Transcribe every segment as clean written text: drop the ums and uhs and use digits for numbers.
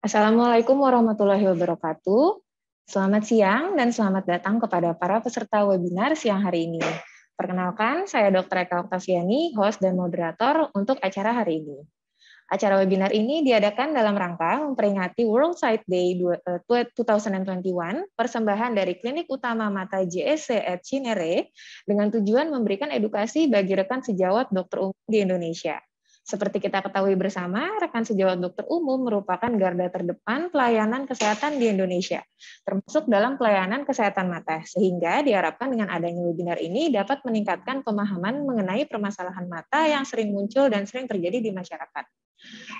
Assalamualaikum warahmatullahi wabarakatuh. Selamat siang dan selamat datang kepada para peserta webinar siang hari ini. Perkenalkan, saya Dr. Eka Oktaviani, host dan moderator untuk acara hari ini. Acara webinar ini diadakan dalam rangka memperingati World Sight Day 2021, persembahan dari Klinik Utama Mata JSC at Cinere, dengan tujuan memberikan edukasi bagi rekan sejawat dokter umum di Indonesia. Seperti kita ketahui bersama, rekan sejawat dokter umum merupakan garda terdepan pelayanan kesehatan di Indonesia, termasuk dalam pelayanan kesehatan mata, sehingga diharapkan dengan adanya webinar ini dapat meningkatkan pemahaman mengenai permasalahan mata yang sering muncul dan sering terjadi di masyarakat.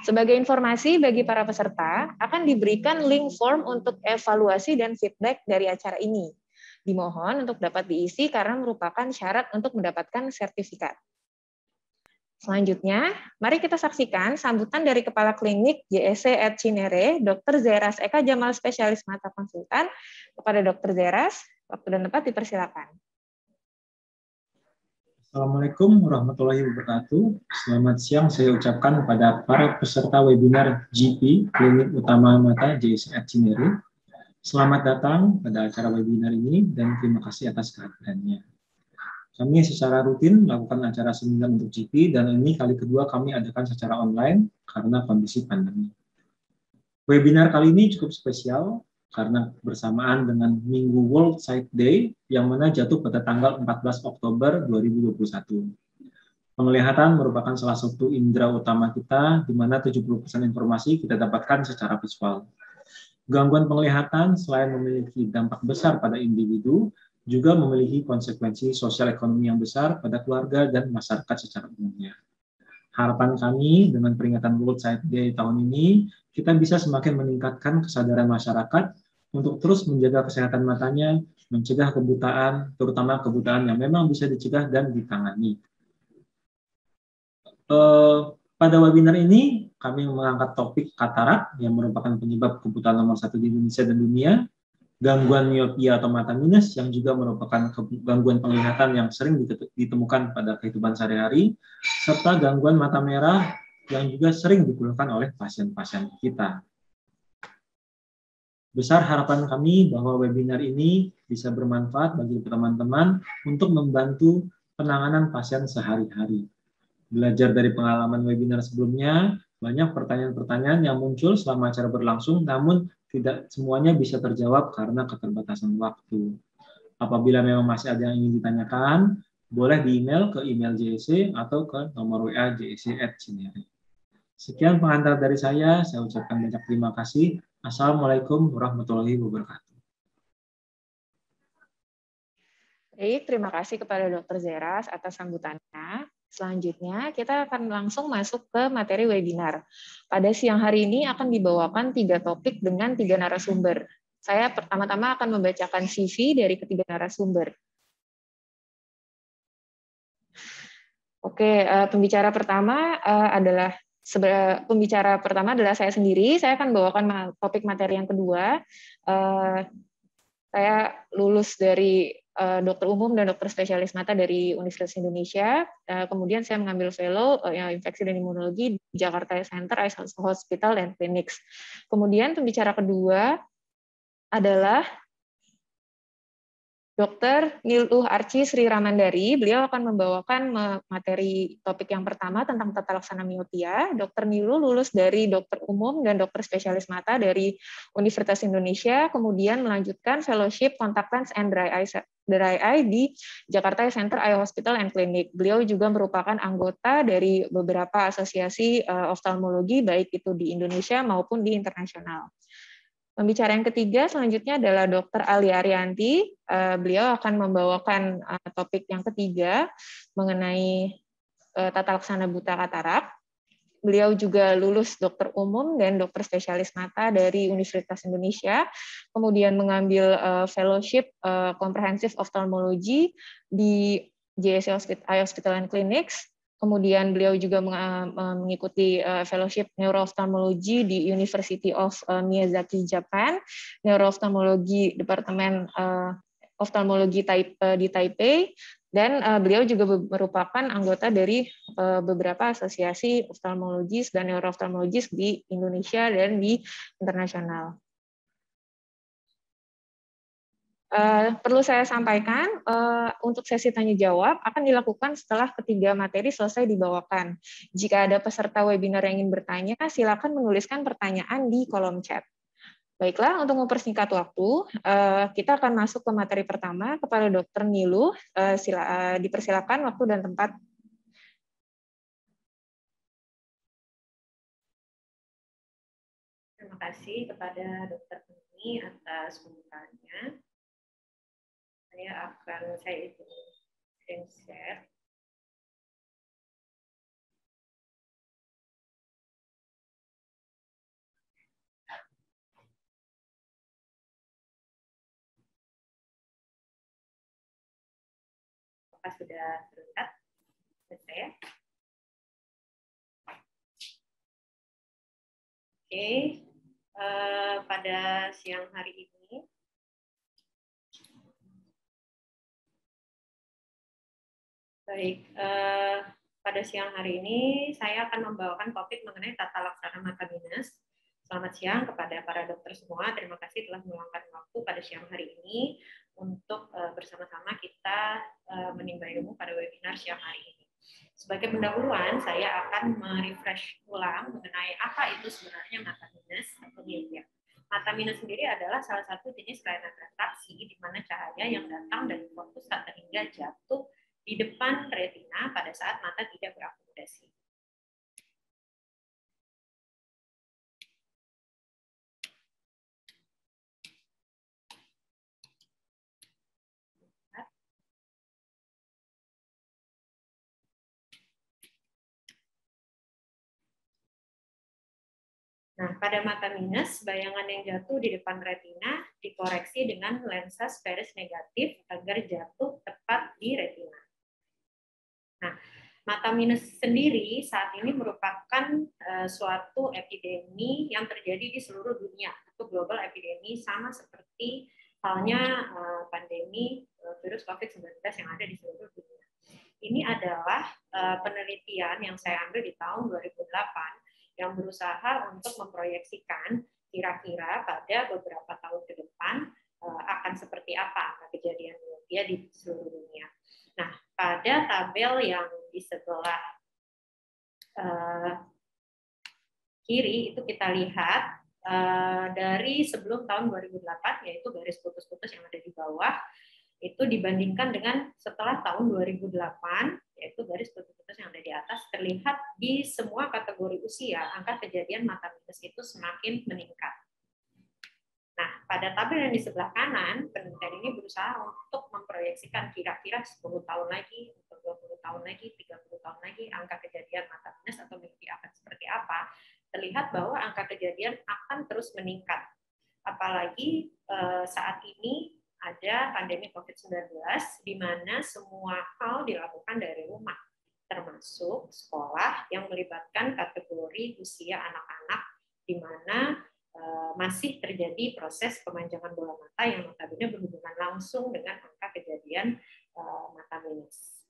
Sebagai informasi bagi para peserta, akan diberikan link form untuk evaluasi dan feedback dari acara ini. Dimohon untuk dapat diisi karena merupakan syarat untuk mendapatkan sertifikat. Selanjutnya, mari kita saksikan sambutan dari Kepala Klinik JSC at Cinere, Dr. Zeras Eka Jamal, spesialis mata konsultan. Kepada Dr. Zeras, waktu dan tempat dipersilakan. Assalamualaikum warahmatullahi wabarakatuh. Selamat siang saya ucapkan kepada para peserta webinar GP, Klinik Utama Mata JSC at Cinere. Selamat datang pada acara webinar ini dan terima kasih atas kehadirannya. Kami secara rutin melakukan acara seminar untuk GP dan ini kali kedua kami adakan secara online karena kondisi pandemi. Webinar kali ini cukup spesial karena bersamaan dengan Minggu World Sight Day yang mana jatuh pada tanggal 14 Oktober 2021. Penglihatan merupakan salah satu indera utama kita di mana 70% informasi kita dapatkan secara visual. Gangguan penglihatan selain memiliki dampak besar pada individu, juga memiliki konsekuensi sosial ekonomi yang besar pada keluarga dan masyarakat secara umumnya. Harapan kami dengan peringatan World Sight Day tahun ini, kita bisa semakin meningkatkan kesadaran masyarakat untuk terus menjaga kesehatan matanya, mencegah kebutaan, terutama kebutaan yang memang bisa dicegah dan ditangani. Pada webinar ini, kami mengangkat topik katarak yang merupakan penyebab kebutaan nomor 1 di Indonesia dan dunia, gangguan miopia atau mata minus yang juga merupakan gangguan penglihatan yang sering ditemukan pada kehidupan sehari-hari, serta gangguan mata merah yang juga sering dikeluhkan oleh pasien-pasien kita. Besar harapan kami bahwa webinar ini bisa bermanfaat bagi teman-teman untuk membantu penanganan pasien sehari-hari. Belajar dari pengalaman webinar sebelumnya, banyak pertanyaan-pertanyaan yang muncul selama acara berlangsung, namun tidak semuanya bisa terjawab karena keterbatasan waktu. Apabila memang masih ada yang ingin ditanyakan, boleh di-email ke email JSC atau ke nomor WA JSC at Cinere. Sekian pengantar dari saya ucapkan banyak terima kasih. Assalamualaikum warahmatullahi wabarakatuh. Baik, terima kasih kepada Dr. Zeras atas sambutannya. Selanjutnya, kita akan langsung masuk ke materi webinar. Pada siang hari ini akan dibawakan 3 topik dengan 3 narasumber. Saya pertama-tama akan membacakan CV dari ketiga narasumber. Oke, pembicara pertama adalah saya sendiri. Saya akan bawakan topik materi yang kedua. Saya lulus dari dokter umum dan dokter spesialis mata dari Universitas Indonesia. Kemudian saya mengambil fellow infeksi dan imunologi di Jakarta Center Eye Hospital and Clinics. Kemudian pembicara kedua adalah Dr. Niluh Archi Sri Ramandari. Beliau akan membawakan materi topik yang pertama tentang tata laksana miopia. Dr. Niluh lulus dari dokter umum dan dokter spesialis mata dari Universitas Indonesia, kemudian melanjutkan fellowship contact lens and dry eye di Jakarta Center Eye Hospital and Clinic. Beliau juga merupakan anggota dari beberapa asosiasi oftalmologi, baik itu di Indonesia maupun di internasional. Pembicara yang ketiga selanjutnya adalah Dr. Ali Arianti. Beliau akan membawakan topik yang ketiga mengenai tata laksana buta katarak. Beliau juga lulus dokter umum dan dokter spesialis mata dari Universitas Indonesia, kemudian mengambil fellowship comprehensive ophthalmology di JSC Eye Hospital and Clinics. Kemudian beliau juga mengikuti fellowship neuroophthalmology di University of Miyazaki, Japan, neuroophthalmology Departemen Ophthalmologi di Taipei, Dan beliau juga merupakan anggota dari beberapa asosiasi oftalmologis dan neurooftalmologis di Indonesia dan di internasional. Perlu saya sampaikan, untuk sesi tanya jawab akan dilakukan setelah ketiga materi selesai dibawakan. Jika ada peserta webinar yang ingin bertanya, silakan menuliskan pertanyaan di kolom chat. Baiklah, untuk mempersingkat waktu, kita akan masuk ke materi pertama kepada Dr. Nilu. Dipersilakan waktu dan tempat. Terima kasih kepada Dr. Penny atas pembukaannya. Saya izin screen share. Apakah sudah terlihat saya? Oke, pada siang hari ini pada siang hari ini saya akan membawakan topik mengenai tata laksana mata minus. Selamat siang kepada para dokter semua. Terima kasih telah meluangkan waktu pada siang hari ini untuk bersama-sama kita menimba ilmu pada webinar siang hari ini. Sebagai pendahuluan, saya akan merefresh ulang mengenai apa itu sebenarnya mata minus atau miopia. Mata minus sendiri adalah salah satu jenis kelainan refraksi di mana cahaya yang datang dari fokus tak terhingga jatuh di depan retina pada saat mata tidak berakomodasi. Nah, pada mata minus, bayangan yang jatuh di depan retina dikoreksi dengan lensa sferis negatif agar jatuh tepat di retina. Nah, mata minus sendiri saat ini merupakan suatu epidemi yang terjadi di seluruh dunia, atau global epidemi, sama seperti halnya pandemi virus COVID-19 yang ada di seluruh dunia. Ini adalah penelitian yang saya ambil di tahun 2008 yang berusaha untuk memproyeksikan kira-kira pada beberapa tahun ke depan akan seperti apa kejadian miopia di seluruh dunia. Nah, pada tabel yang di sebelah kiri itu kita lihat dari sebelum tahun 2008, yaitu garis putus-putus yang ada di bawah, itu dibandingkan dengan setelah tahun 2008, yaitu garis putus-putus yang ada di atas, terlihat di semua kategori usia, angka kejadian mata minus itu semakin meningkat. Nah, pada tabel yang di sebelah kanan, penelitian ini berusaha untuk memproyeksikan kira-kira 10 tahun lagi, 20 tahun lagi, 30 tahun lagi, angka kejadian mata minus atau miopia akan seperti apa. Terlihat bahwa angka kejadian akan terus meningkat. Apalagi saat ini ada pandemi COVID-19, di mana semua hal dilakukan dari rumah, termasuk sekolah yang melibatkan kategori usia anak-anak, di mana masih terjadi proses pemanjangan bola mata yang notabene berhubungan langsung dengan angka kejadian mata minus.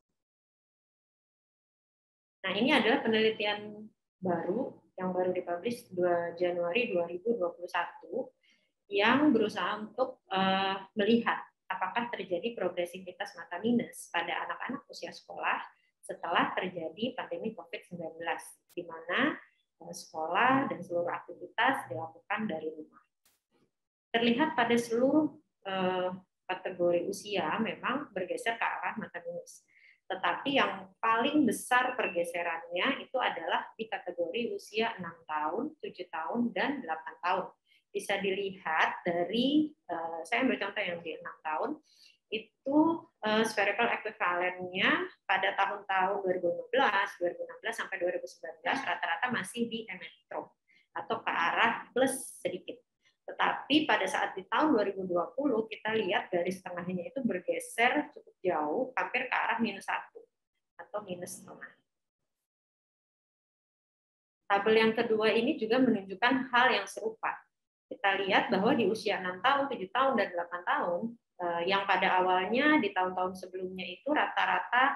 Nah, ini adalah penelitian baru yang baru dipublish 2 Januari 2021 yang berusaha untuk melihat apakah terjadi progresivitas mata minus pada anak-anak usia sekolah setelah terjadi pandemi COVID-19, di mana sekolah dan seluruh aktivitas dilakukan dari rumah. Terlihat pada seluruh kategori usia memang bergeser ke arah mata minus. Tetapi yang paling besar pergeserannya itu adalah di kategori usia 6 tahun, 7 tahun, dan 8 tahun. Bisa dilihat dari, saya ambil contoh yang di 6 tahun, itu spherical equivalennya pada tahun-tahun 2015, 2016, sampai 2019 rata-rata masih di emetro atau ke arah plus sedikit. Tetapi pada saat di tahun 2020 kita lihat garis tengahnya itu bergeser cukup jauh, hampir ke arah -1 atau -setengah. Tabel yang kedua ini juga menunjukkan hal yang serupa. Kita lihat bahwa di usia 6 tahun, 7 tahun, dan 8 tahun, Yang pada awalnya di tahun-tahun sebelumnya itu rata-rata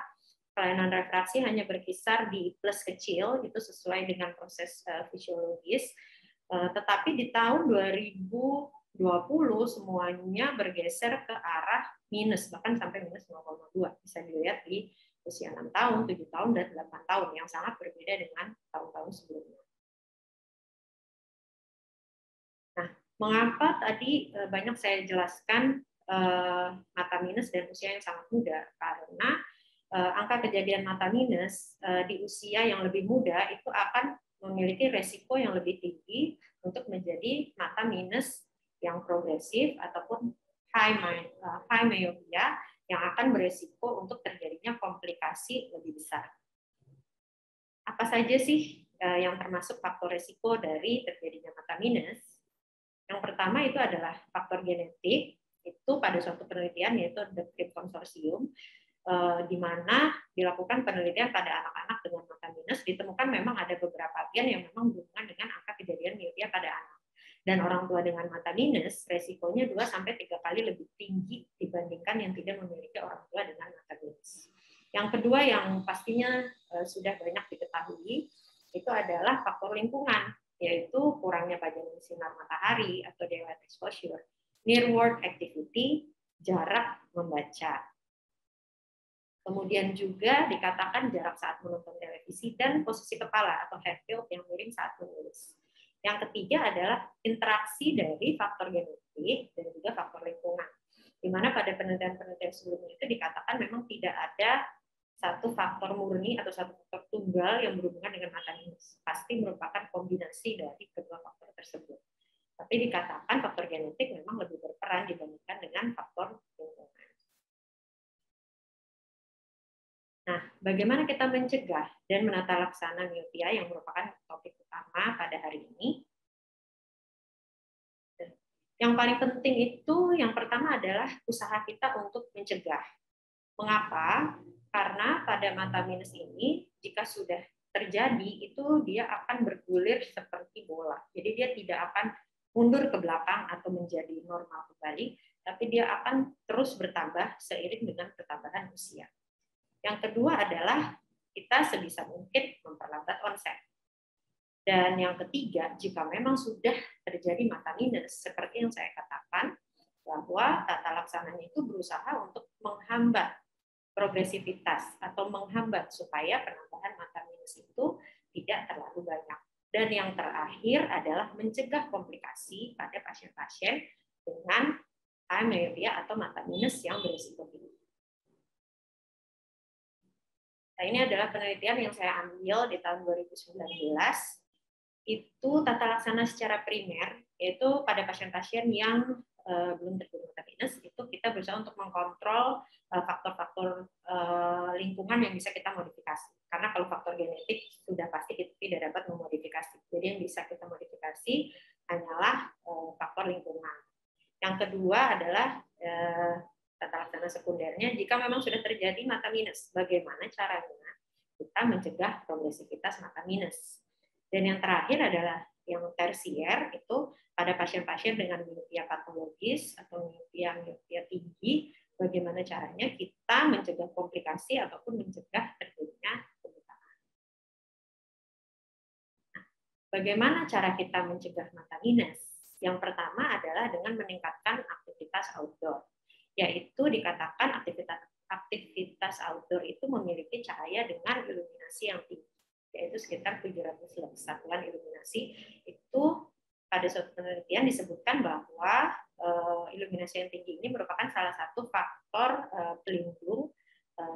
kelainan refraksi hanya berkisar di plus kecil, itu sesuai dengan proses fisiologis. Tetapi di tahun 2020 semuanya bergeser ke arah minus, bahkan sampai minus 0,2. Bisa dilihat di usia 6 tahun, 7 tahun, dan 8 tahun, yang sangat berbeda dengan tahun-tahun sebelumnya. Nah, mengapa tadi banyak saya jelaskan mata minus dan usia yang sangat muda? Karena angka kejadian mata minus di usia yang lebih muda itu akan memiliki resiko yang lebih tinggi untuk menjadi mata minus yang progresif ataupun high myopia yang akan beresiko untuk terjadinya komplikasi lebih besar. Apa saja sih yang termasuk faktor resiko dari terjadinya mata minus? Yang pertama itu adalah faktor genetik. Itu pada suatu penelitian yaitu The CRIP Consortium, di mana dilakukan penelitian pada anak-anak dengan mata minus, ditemukan memang ada beberapa gen yang memang berhubungan dengan angka kejadian miopia pada anak. Dan orang tua dengan mata minus, resikonya 2-3 kali lebih tinggi dibandingkan yang tidak memiliki orang tua dengan mata minus. Yang kedua yang pastinya sudah banyak diketahui, itu adalah faktor lingkungan, yaitu kurangnya pajanan sinar matahari atau daylight exposure, near world activity, jarak membaca. Kemudian juga dikatakan jarak saat menonton televisi dan posisi kepala atau head tilt yang miring saat menulis. Yang ketiga adalah interaksi dari faktor genetik dan juga faktor lingkungan. Di mana pada penelitian-penelitian sebelumnya itu dikatakan memang tidak ada satu faktor murni atau satu faktor tunggal yang berhubungan dengan mata minus. Pasti merupakan kombinasi dari kedua faktor tersebut. Tapi dikatakan faktor genetik memang lebih berperan dibandingkan dengan faktor lingkungan. Nah, bagaimana kita mencegah dan menata laksana miopia yang merupakan topik utama pada hari ini? Yang paling penting itu yang pertama adalah usaha kita untuk mencegah. Mengapa? Karena pada mata minus ini, jika sudah terjadi, itu dia akan bergulir seperti bola. Jadi dia tidak akan mundur ke belakang atau menjadi normal kembali, tapi dia akan terus bertambah seiring dengan pertambahan usia. Yang kedua adalah kita sebisa mungkin memperlambat onset. Dan yang ketiga, jika memang sudah terjadi mata minus, seperti yang saya katakan, bahwa tata laksananya itu berusaha untuk menghambat progresivitas atau menghambat supaya penambahan mata minus itu tidak terlalu banyak. Dan yang terakhir adalah mencegah komplikasi pada pasien-pasien dengan high myopia atau mata minus yang berisiko tinggi. Nah, ini adalah penelitian yang saya ambil di tahun 2019. Itu tata laksana secara primer, yaitu pada pasien-pasien yang belum terjadi mata minus, itu kita berusaha untuk mengkontrol faktor-faktor lingkungan yang bisa kita modifikasi. Karena kalau faktor genetik sudah pasti kita tidak dapat memodifikasi. Jadi yang bisa kita modifikasi hanyalah faktor lingkungan. Yang kedua adalah tata laksana sekundernya, jika memang sudah terjadi mata minus, bagaimana caranya kita mencegah progresivitas mata minus. Dan yang terakhir adalah yang tersier, itu pada pasien-pasien dengan miopia patologis atau miopia tinggi, bagaimana caranya kita mencegah komplikasi ataupun mencegah terjadinya kebutaan. Nah, bagaimana cara kita mencegah mata minus? Yang pertama adalah dengan meningkatkan aktivitas outdoor, yaitu dikatakan aktivitas outdoor itu memiliki cahaya dengan iluminasi yang tinggi, yaitu sekitar 700 satuan iluminasi. Itu pada suatu penelitian disebutkan bahwa iluminasi yang tinggi ini merupakan salah satu faktor pelindung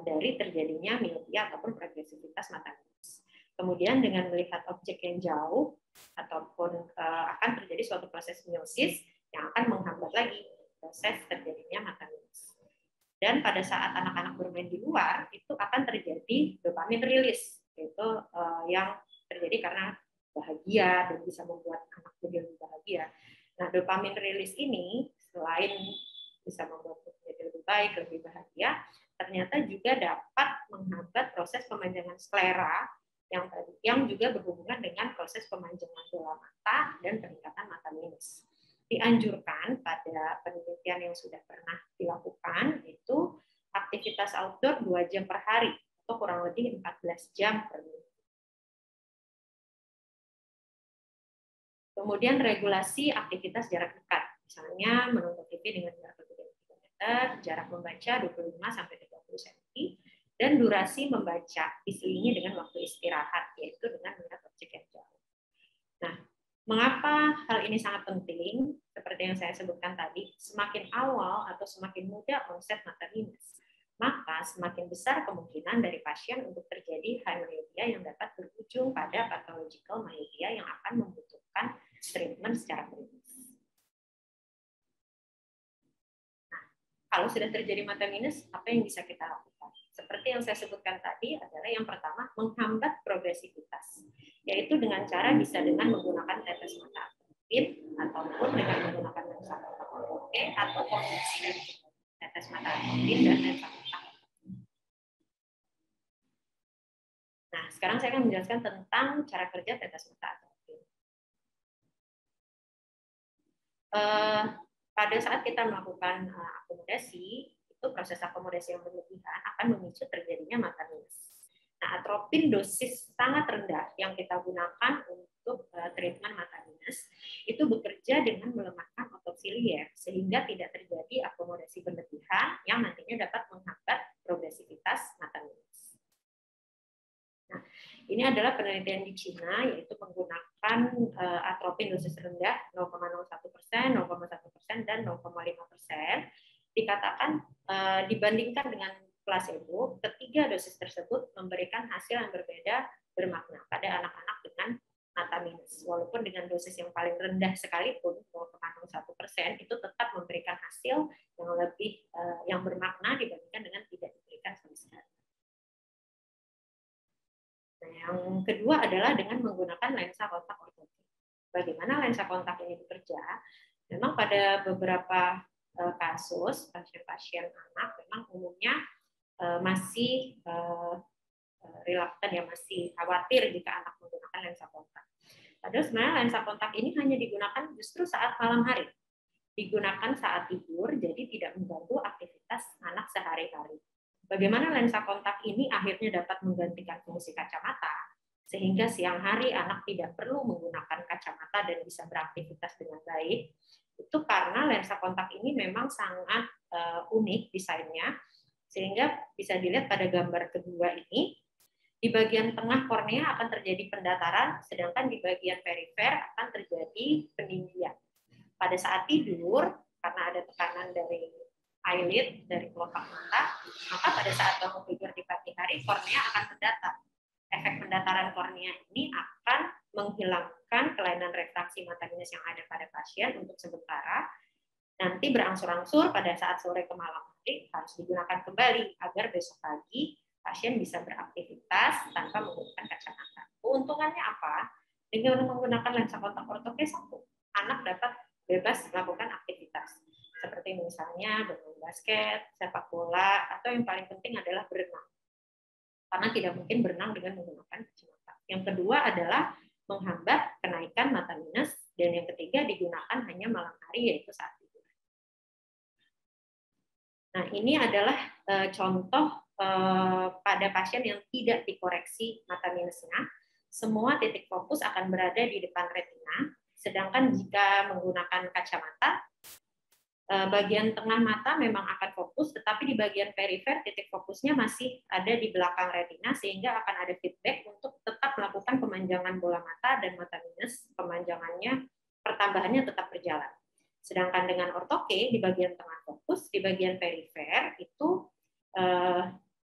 dari terjadinya miopia ataupun progresivitas mata minus. Kemudian dengan melihat objek yang jauh ataupun akan terjadi suatu proses miosis yang akan menghambat lagi proses terjadinya mata minus. Dan pada saat anak-anak bermain di luar itu akan terjadi dopamin rilis, yaitu yang terjadi karena bahagia dan bisa membuat anak jadi lebih bahagia. Nah, dopamin rilis ini selain bisa membuat menjadi lebih baik, lebih bahagia, ternyata juga dapat menghambat proses pemanjangan sklera yang juga berhubungan dengan proses pemanjangan bola mata dan peningkatan mata minus. dianjurkan pada penelitian yang sudah pernah dilakukan itu aktivitas outdoor 2 jam per hari atau kurang lebih 14 jam per minggu. Kemudian regulasi aktivitas jarak dekat, misalnya menonton TV dengan jarak lebih dari 3 meter, jarak membaca 25-30 cm, dan durasi membaca diselingi dengan waktu istirahat, yaitu dengan melihat objek yang jauh. Nah, mengapa hal ini sangat penting? Seperti yang saya sebutkan tadi, semakin awal atau semakin muda onset mata minus, maka semakin besar kemungkinan dari pasien untuk terjadi high myopia yang dapat berujung pada pathological myopia yang akan membutuhkan treatment secara klinis. Nah, kalau sudah terjadi mata minus, apa yang bisa kita lakukan? Seperti yang saya sebutkan tadi adalah yang pertama, menghambat progresivitas, yaitu dengan cara bisa dengan menggunakan tetes mata aktif ataupun dengan menggunakan lensa kontak ortoke atau kombinasi tetes mata aktif dan lensa kontak. Nah, sekarang saya akan menjelaskan tentang cara kerja tetes mata aktif. Pada saat kita melakukan akomodasi, itu proses akomodasi yang berlebihan akan memicu terjadinya mata minus. Nah, atropin dosis sangat rendah yang kita gunakan untuk treatment mata minus itu bekerja dengan melemahkan otot silier sehingga tidak terjadi akomodasi berlebihan yang nantinya dapat menghambat progresivitas mata minus. Nah, ini adalah penelitian di Cina, yaitu menggunakan atropin dosis rendah 0,01%, 0,1%, dan 0,5%. Dikatakan dibandingkan dengan placebo, ketiga dosis tersebut memberikan hasil yang berbeda bermakna pada anak-anak dengan mata minus. Walaupun dengan dosis yang paling rendah sekalipun 0,01% itu tetap memberikan hasil yang lebih yang bermakna dibandingkan dengan tidak diberikan sama sekali. Nah, yang kedua adalah dengan menggunakan lensa kontak ortoke. Bagaimana lensa kontak ini bekerja? Memang pada beberapa kasus pasien-pasien anak memang umumnya masih reluctant, ya, masih khawatir jika anak menggunakan lensa kontak. Padahal sebenarnya lensa kontak ini hanya digunakan justru saat malam hari. Digunakan saat tidur, jadi tidak mengganggu aktivitas anak sehari-hari. Bagaimana lensa kontak ini akhirnya dapat menggantikan fungsi kacamata, sehingga siang hari anak tidak perlu menggunakan kacamata dan bisa beraktivitas dengan baik. Itu karena lensa kontak ini memang sangat unik desainnya, sehingga bisa dilihat pada gambar kedua ini, di bagian tengah kornea akan terjadi pendataran, sedangkan di bagian perifer akan terjadi peninggian. Pada saat tidur, karena ada tekanan dari eyelid, dari kelopak mata, maka pada saat bangun tidur di pagi hari, kornea akan mendatar. Efek pendataran kornea ini akan menghilangkan kelainan refraksi mata minus yang ada pada pasien untuk sementara. Nanti berangsur-angsur pada saat sore ke malam hari harus digunakan kembali agar besok pagi pasien bisa beraktivitas tanpa menggunakan kacamata. Keuntungannya apa? Dengan menggunakan lensa kontak ortoke, satu, anak dapat bebas melakukan aktivitas seperti misalnya bermain basket, sepak bola, atau yang paling penting adalah berenang. Karena tidak mungkin berenang dengan menggunakan kacamata. Yang kedua adalah menghambat kenaikan mata minus, dan yang ketiga digunakan hanya malam hari, yaitu saat tidur. Nah, ini adalah contoh pada pasien yang tidak dikoreksi mata minusnya. Semua titik fokus akan berada di depan retina, sedangkan jika menggunakan kacamata, bagian tengah mata memang akan fokus, tetapi di bagian perifer titik fokusnya masih ada di belakang retina, sehingga akan ada feedback untuk tetap melakukan pemanjangan bola mata dan mata minus, pertambahannya tetap berjalan. Sedangkan dengan ortoke, di bagian tengah fokus, di bagian perifer itu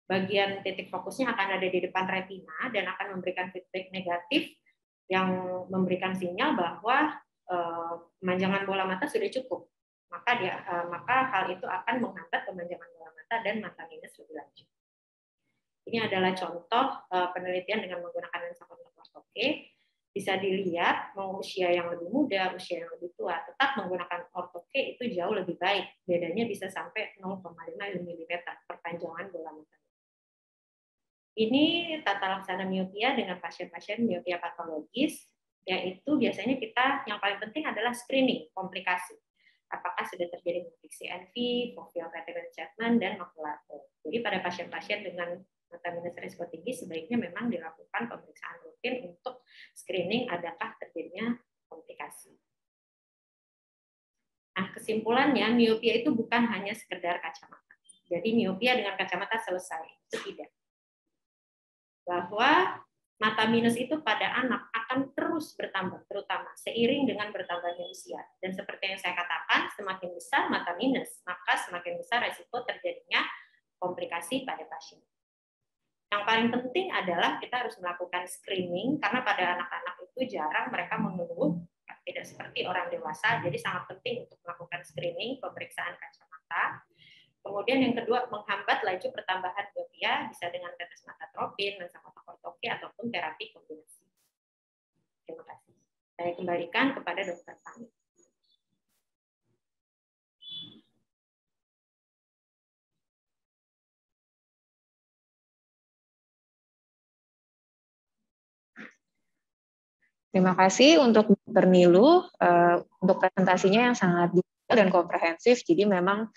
bagian titik fokusnya akan ada di depan retina dan akan memberikan feedback negatif yang memberikan sinyal bahwa pemanjangan bola mata sudah cukup. Maka hal itu akan menghambat pemanjangan bola mata dan mata minus lebih lanjut. Ini adalah contoh penelitian dengan menggunakan lensa kontak ortoke. Bisa dilihat mau usia yang lebih muda, usia yang lebih tua, tetap menggunakan ortoke itu jauh lebih baik. Bedanya bisa sampai 0,5 mm perpanjangan bola mata. Ini tata laksana miopia dengan pasien-pasien miopia patologis yaitu biasanya kita yang paling penting adalah screening komplikasi. Apakah sudah terjadi konflik CNV, foveal vertebral enchantment, dan macular hole. Jadi pada pasien-pasien dengan mata minus risiko tinggi sebaiknya memang dilakukan pemeriksaan rutin untuk screening adakah terjadinya komplikasi. Nah, kesimpulannya miopia itu bukan hanya sekedar kacamata. Jadi miopia dengan kacamata selesai, itu tidak. Bahwa mata minus itu pada anak akan terus bertambah, terutama seiring dengan bertambahnya usia. Dan seperti yang saya katakan, semakin besar mata minus, maka semakin besar resiko terjadinya komplikasi pada pasien. Yang paling penting adalah kita harus melakukan screening, karena pada anak-anak itu jarang mereka mengeluh, tidak seperti orang dewasa, jadi sangat penting untuk melakukan screening, pemeriksaan kacamata. Kemudian yang kedua, menghambat laju pertambahan miopia bisa dengan tetes mata tropin, lensa fotokortoki, ataupun terapi kombinasi. Terima kasih. Saya kembalikan kepada Dr. Fani. Terima kasih untuk Dr. Nilu untuk presentasinya yang sangat detail dan komprehensif. Jadi memang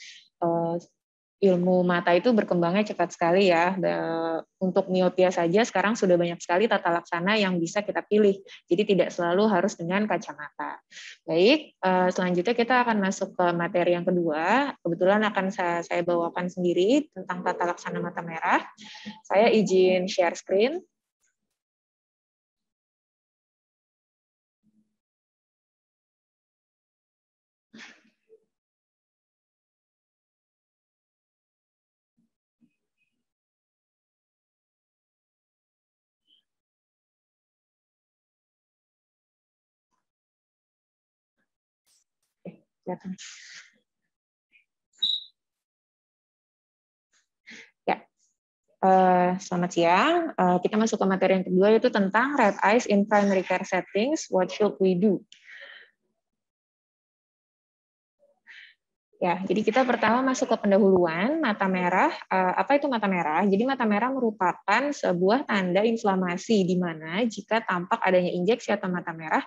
ilmu mata itu berkembangnya cepat sekali ya. Untuk miopia saja sekarang sudah banyak sekali tata laksana yang bisa kita pilih. Jadi tidak selalu harus dengan kacamata. Baik, selanjutnya kita akan masuk ke materi yang kedua. Kebetulan akan saya bawakan sendiri tentang tata laksana mata merah. Saya izin share screen. Ya, selamat siang. Kita masuk ke materi yang kedua, yaitu tentang red eyes in primary care settings. What should we do? Ya, jadi kita pertama masuk ke pendahuluan mata merah. Apa itu mata merah? Jadi mata merah merupakan sebuah tanda inflamasi di mana jika tampak adanya injeksi atau mata merah,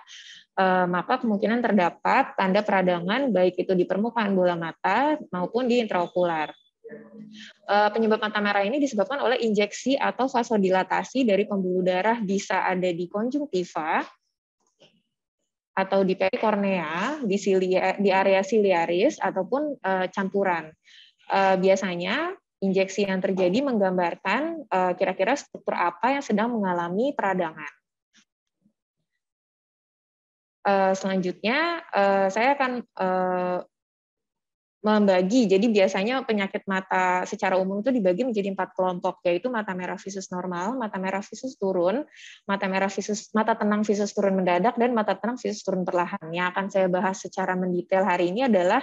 maka kemungkinan terdapat tanda peradangan baik itu di permukaan bola mata maupun di intraokular. Penyebab mata merah ini disebabkan oleh injeksi atau vasodilatasi dari pembuluh darah, bisa ada di konjungtiva atau di perikornea, di area siliaris, ataupun campuran. Biasanya injeksi yang terjadi menggambarkan kira-kira struktur apa yang sedang mengalami peradangan. Selanjutnya saya akan membagi, jadi biasanya penyakit mata secara umum itu dibagi menjadi 4 kelompok, yaitu mata merah visus normal, mata merah visus turun, mata tenang visus turun mendadak, dan mata tenang visus turun perlahan. Yang akan saya bahas secara mendetail hari ini adalah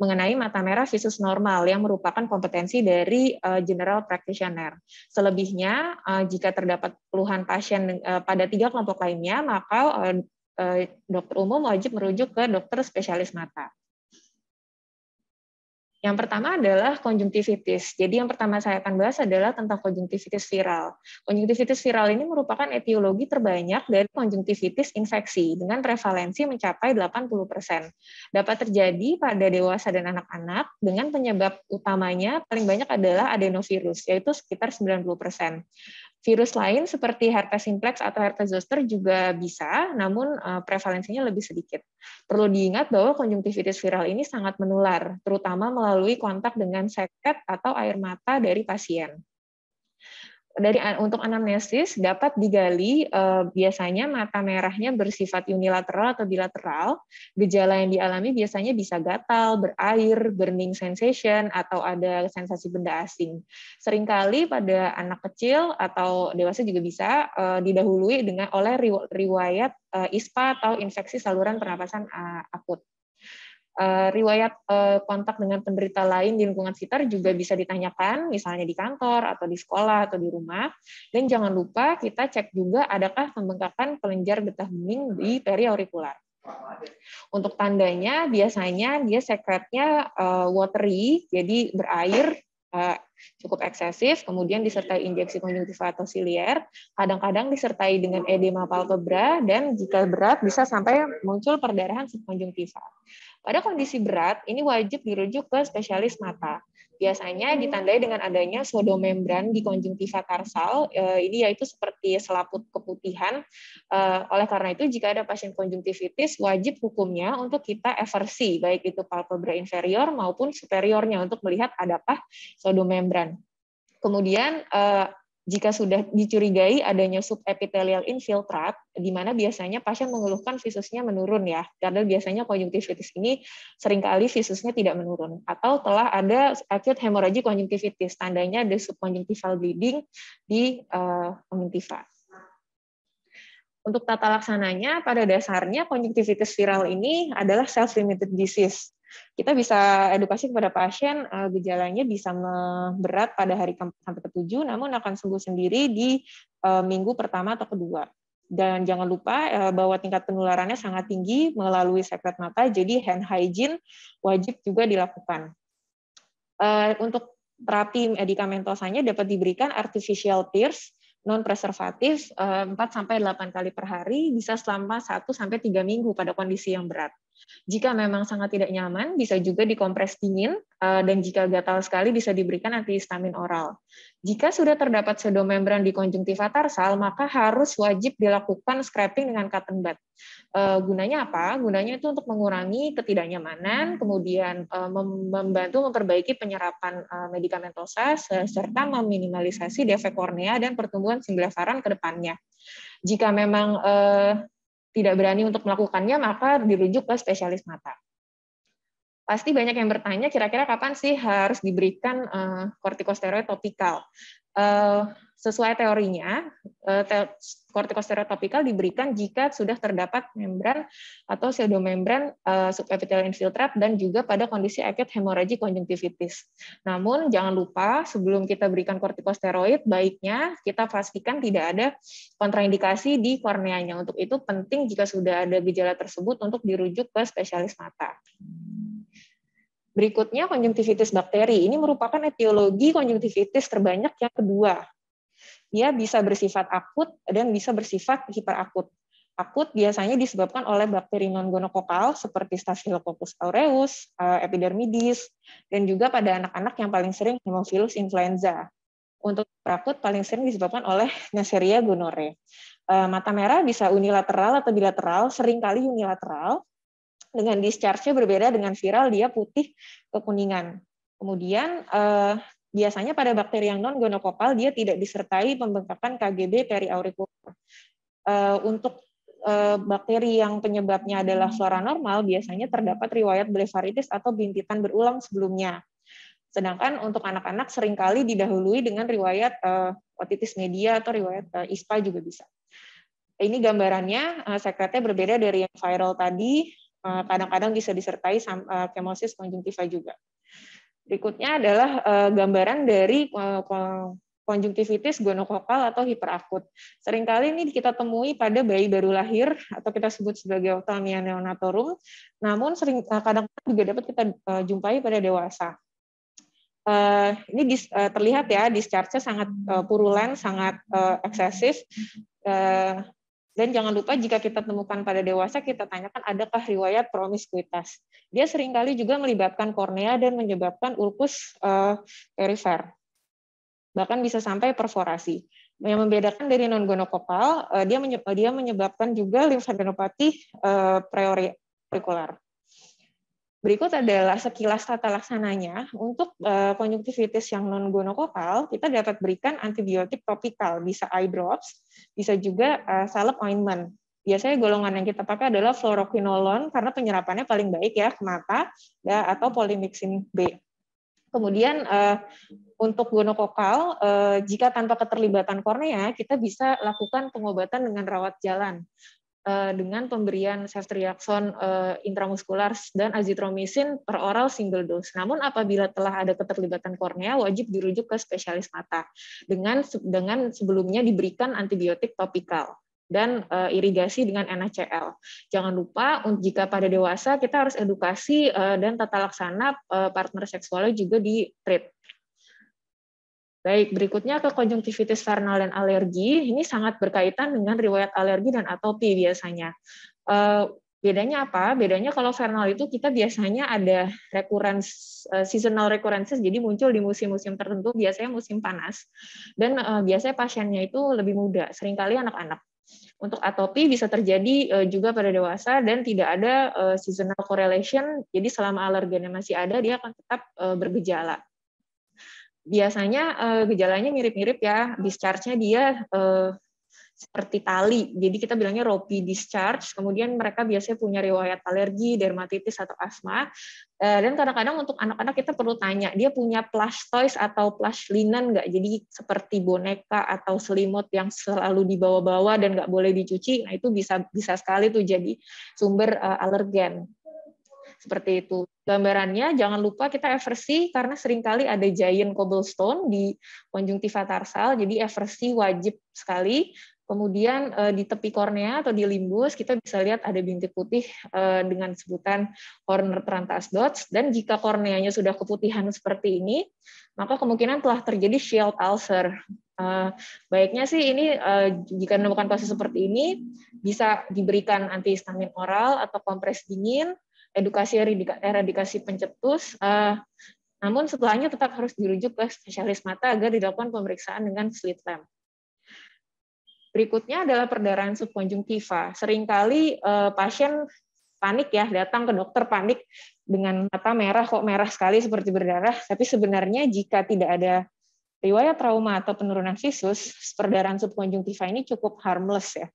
mengenai mata merah visus normal yang merupakan kompetensi dari general practitioner. Selebihnya, jika terdapat keluhan pasien pada 3 kelompok lainnya, maka dokter umum wajib merujuk ke dokter spesialis mata. Yang pertama adalah konjungtivitis. Jadi yang pertama saya akan bahas adalah tentang konjungtivitis viral. Konjungtivitis viral ini merupakan etiologi terbanyak dari konjungtivitis infeksi dengan prevalensi mencapai 80%. Dapat terjadi pada dewasa dan anak-anak dengan penyebab utamanya paling banyak adalah adenovirus, yaitu sekitar 90%. Virus lain seperti herpes simplex atau herpes zoster juga bisa, namun prevalensinya lebih sedikit. Perlu diingat bahwa konjungtivitis viral ini sangat menular, terutama melalui kontak dengan seket atau air mata dari pasien. Untuk anamnesis dapat digali biasanya mata merahnya bersifat unilateral atau bilateral. Gejala yang dialami biasanya bisa gatal, berair, burning sensation, atau ada sensasi benda asing. Seringkali pada anak kecil atau dewasa juga bisa didahului oleh riwayat ISPA atau infeksi saluran pernapasan akut. Riwayat kontak dengan penderita lain di lingkungan sekitar juga bisa ditanyakan, misalnya di kantor, atau di sekolah, atau di rumah. Dan jangan lupa kita cek juga adakah pembengkakan kelenjar getah bening di periaurikular. Untuk tandanya, biasanya dia sekretnya watery, jadi berair, cukup eksesif, kemudian disertai injeksi konjungtiva atau silier, kadang-kadang disertai dengan edema palpebra, dan jika berat bisa sampai muncul perdarahan subkonjungtiva. Pada kondisi berat, ini wajib dirujuk ke spesialis mata. Biasanya ditandai dengan adanya pseudomembran di konjungtiva tarsal, ini yaitu seperti selaput keputihan. Oleh karena itu, jika ada pasien konjungtivitis, wajib hukumnya untuk kita eversi, baik itu palpebra inferior maupun superiornya, untuk melihat adakah pseudomembran. Kemudian, jika sudah dicurigai adanya subepithelial infiltrat, di mana biasanya pasien mengeluhkan visusnya menurun ya, karena biasanya konjungtivitis ini seringkali visusnya tidak menurun, atau telah ada acute hemorrhagic konjungtivitis, tandanya ada subconjunctival bleeding di konjungtiva. Untuk tata laksananya, pada dasarnya konjungtivitis viral ini adalah self-limited disease. Kita bisa edukasi kepada pasien, gejalanya bisa berat pada hari sampai ke-7, namun akan sembuh sendiri di minggu pertama atau kedua. Dan jangan lupa bahwa tingkat penularannya sangat tinggi melalui sekret mata, jadi hand hygiene wajib juga dilakukan. Untuk terapi medikamentosanya dapat diberikan artificial tears, non-preservatif 4-8 kali per hari, bisa selama 1-3 minggu pada kondisi yang berat. Jika memang sangat tidak nyaman, bisa juga dikompres dingin, dan jika gatal sekali bisa diberikan antihistamin oral. Jika sudah terdapat pseudomembran di konjungtiva tarsal, maka harus wajib dilakukan scraping dengan cotton bud. Gunanya apa? Gunanya itu untuk mengurangi ketidaknyamanan, kemudian membantu memperbaiki penyerapan medikamentosa, serta meminimalisasi defek kornea dan pertumbuhan simblefaran ke depannya. Jika memang tidak berani untuk melakukannya, maka dirujuk ke spesialis mata. Pasti banyak yang bertanya, kira-kira kapan sih harus diberikan kortikosteroid topikal? Sesuai teorinya, kortikosteroid topikal diberikan jika sudah terdapat membran atau pseudomembran subepithelial infiltrat dan juga pada kondisi acute hemorrhagic konjungtivitis. Namun jangan lupa sebelum kita berikan kortikosteroid, baiknya kita pastikan tidak ada kontraindikasi di korneanya. Untuk itu penting jika sudah ada gejala tersebut untuk dirujuk ke spesialis mata. Berikutnya konjungtivitis bakteri. Ini merupakan etiologi konjungtivitis terbanyak yang kedua. Dia bisa bersifat akut dan bisa bersifat hiperakut. Akut biasanya disebabkan oleh bakteri non-gonokokal seperti Staphylococcus aureus, epidermidis, dan juga pada anak-anak yang paling sering Haemophilus influenza. Untuk hiperakut paling sering disebabkan oleh Neisseria gonorrhoeae. Mata merah bisa unilateral atau bilateral, seringkali unilateral, dengan discharge-nya berbeda dengan viral, dia putih kekuningan. Kemudian biasanya pada bakteri yang non-gonokokal dia tidak disertai pembengkakan KGB periaurikular. Untuk bakteri yang penyebabnya adalah flora normal, biasanya terdapat riwayat blefaritis atau bintitan berulang sebelumnya. Sedangkan untuk anak-anak seringkali didahului dengan riwayat otitis media atau riwayat ISPA juga bisa. Ini gambarannya, sekretnya berbeda dari yang viral tadi, kadang-kadang bisa disertai kemosis konjungtiva juga. Berikutnya adalah gambaran dari konjungtivitis gonokokal atau hiperakut. Seringkali ini kita temui pada bayi baru lahir atau kita sebut sebagai ophthalmia neonatorum, namun kadang-kadang juga dapat kita jumpai pada dewasa. Ini terlihat ya, discharge-nya sangat purulen, sangat eksesif. Dan jangan lupa jika kita temukan pada dewasa, kita tanyakan adakah riwayat promiskuitas. Dia seringkali juga melibatkan kornea dan menyebabkan ulkus perifer. Bahkan bisa sampai perforasi. Yang membedakan dari non-gonokokal, dia menyebabkan juga limfadenopati preaurikular. Berikut adalah sekilas tata laksananya. Untuk konjungtivitis yang non-gonokokal, kita dapat berikan antibiotik topikal, bisa eye drops, bisa juga salep ointment. Biasanya golongan yang kita pakai adalah fluoroquinolone karena penyerapannya paling baik ya ke mata, ya, atau polymyxin B. Kemudian untuk gonokokal, jika tanpa keterlibatan kornea, kita bisa lakukan pengobatan dengan rawat jalan, dengan pemberian ceftriaxone intramuskular dan azitromisin per oral single dose. Namun apabila telah ada keterlibatan kornea, wajib dirujuk ke spesialis mata dengan sebelumnya diberikan antibiotik topikal dan irigasi dengan NaCl. Jangan lupa jika pada dewasa kita harus edukasi dan tata laksana partner seksualnya juga di treat. Baik, berikutnya ke konjungtivitis vernal dan alergi. Ini sangat berkaitan dengan riwayat alergi dan atopi biasanya. Bedanya apa? Bedanya kalau vernal itu kita biasanya ada seasonal recurrences, jadi muncul di musim-musim tertentu, biasanya musim panas. Dan biasanya pasiennya itu lebih muda, seringkali anak-anak. Untuk atopi bisa terjadi juga pada dewasa dan tidak ada seasonal correlation, jadi selama alergennya masih ada, dia akan tetap bergejala. Biasanya gejalanya mirip-mirip ya, discharge-nya dia seperti tali, jadi kita bilangnya ropey discharge, kemudian mereka biasanya punya riwayat alergi, dermatitis, atau asma, dan kadang-kadang untuk anak-anak kita perlu tanya, dia punya plush toys atau plush linen nggak, jadi seperti boneka atau selimut yang selalu dibawa-bawa dan nggak boleh dicuci, nah itu bisa sekali tuh jadi sumber alergen. Seperti itu. Gambarannya, jangan lupa kita eversi karena seringkali ada giant cobblestone di konjungtiva tarsal, jadi eversi wajib sekali. Kemudian di tepi kornea atau di limbus kita bisa lihat ada bintik putih dengan sebutan corner transverse dots, dan jika korneanya sudah keputihan seperti ini, maka kemungkinan telah terjadi shield ulcer. Baiknya sih ini jika menemukan kasus seperti ini bisa diberikan antihistamin oral atau kompres dingin, edukasi eradikasi pencetus, namun setelahnya tetap harus dirujuk ke spesialis mata agar dilakukan pemeriksaan dengan slit lamp. Berikutnya adalah perdarahan subkonjungtiva. Seringkali pasien panik ya, datang ke dokter panik dengan mata merah, kok merah sekali seperti berdarah, tapi sebenarnya jika tidak ada riwayat trauma atau penurunan visus, perdarahan subkonjungtiva ini cukup harmless ya.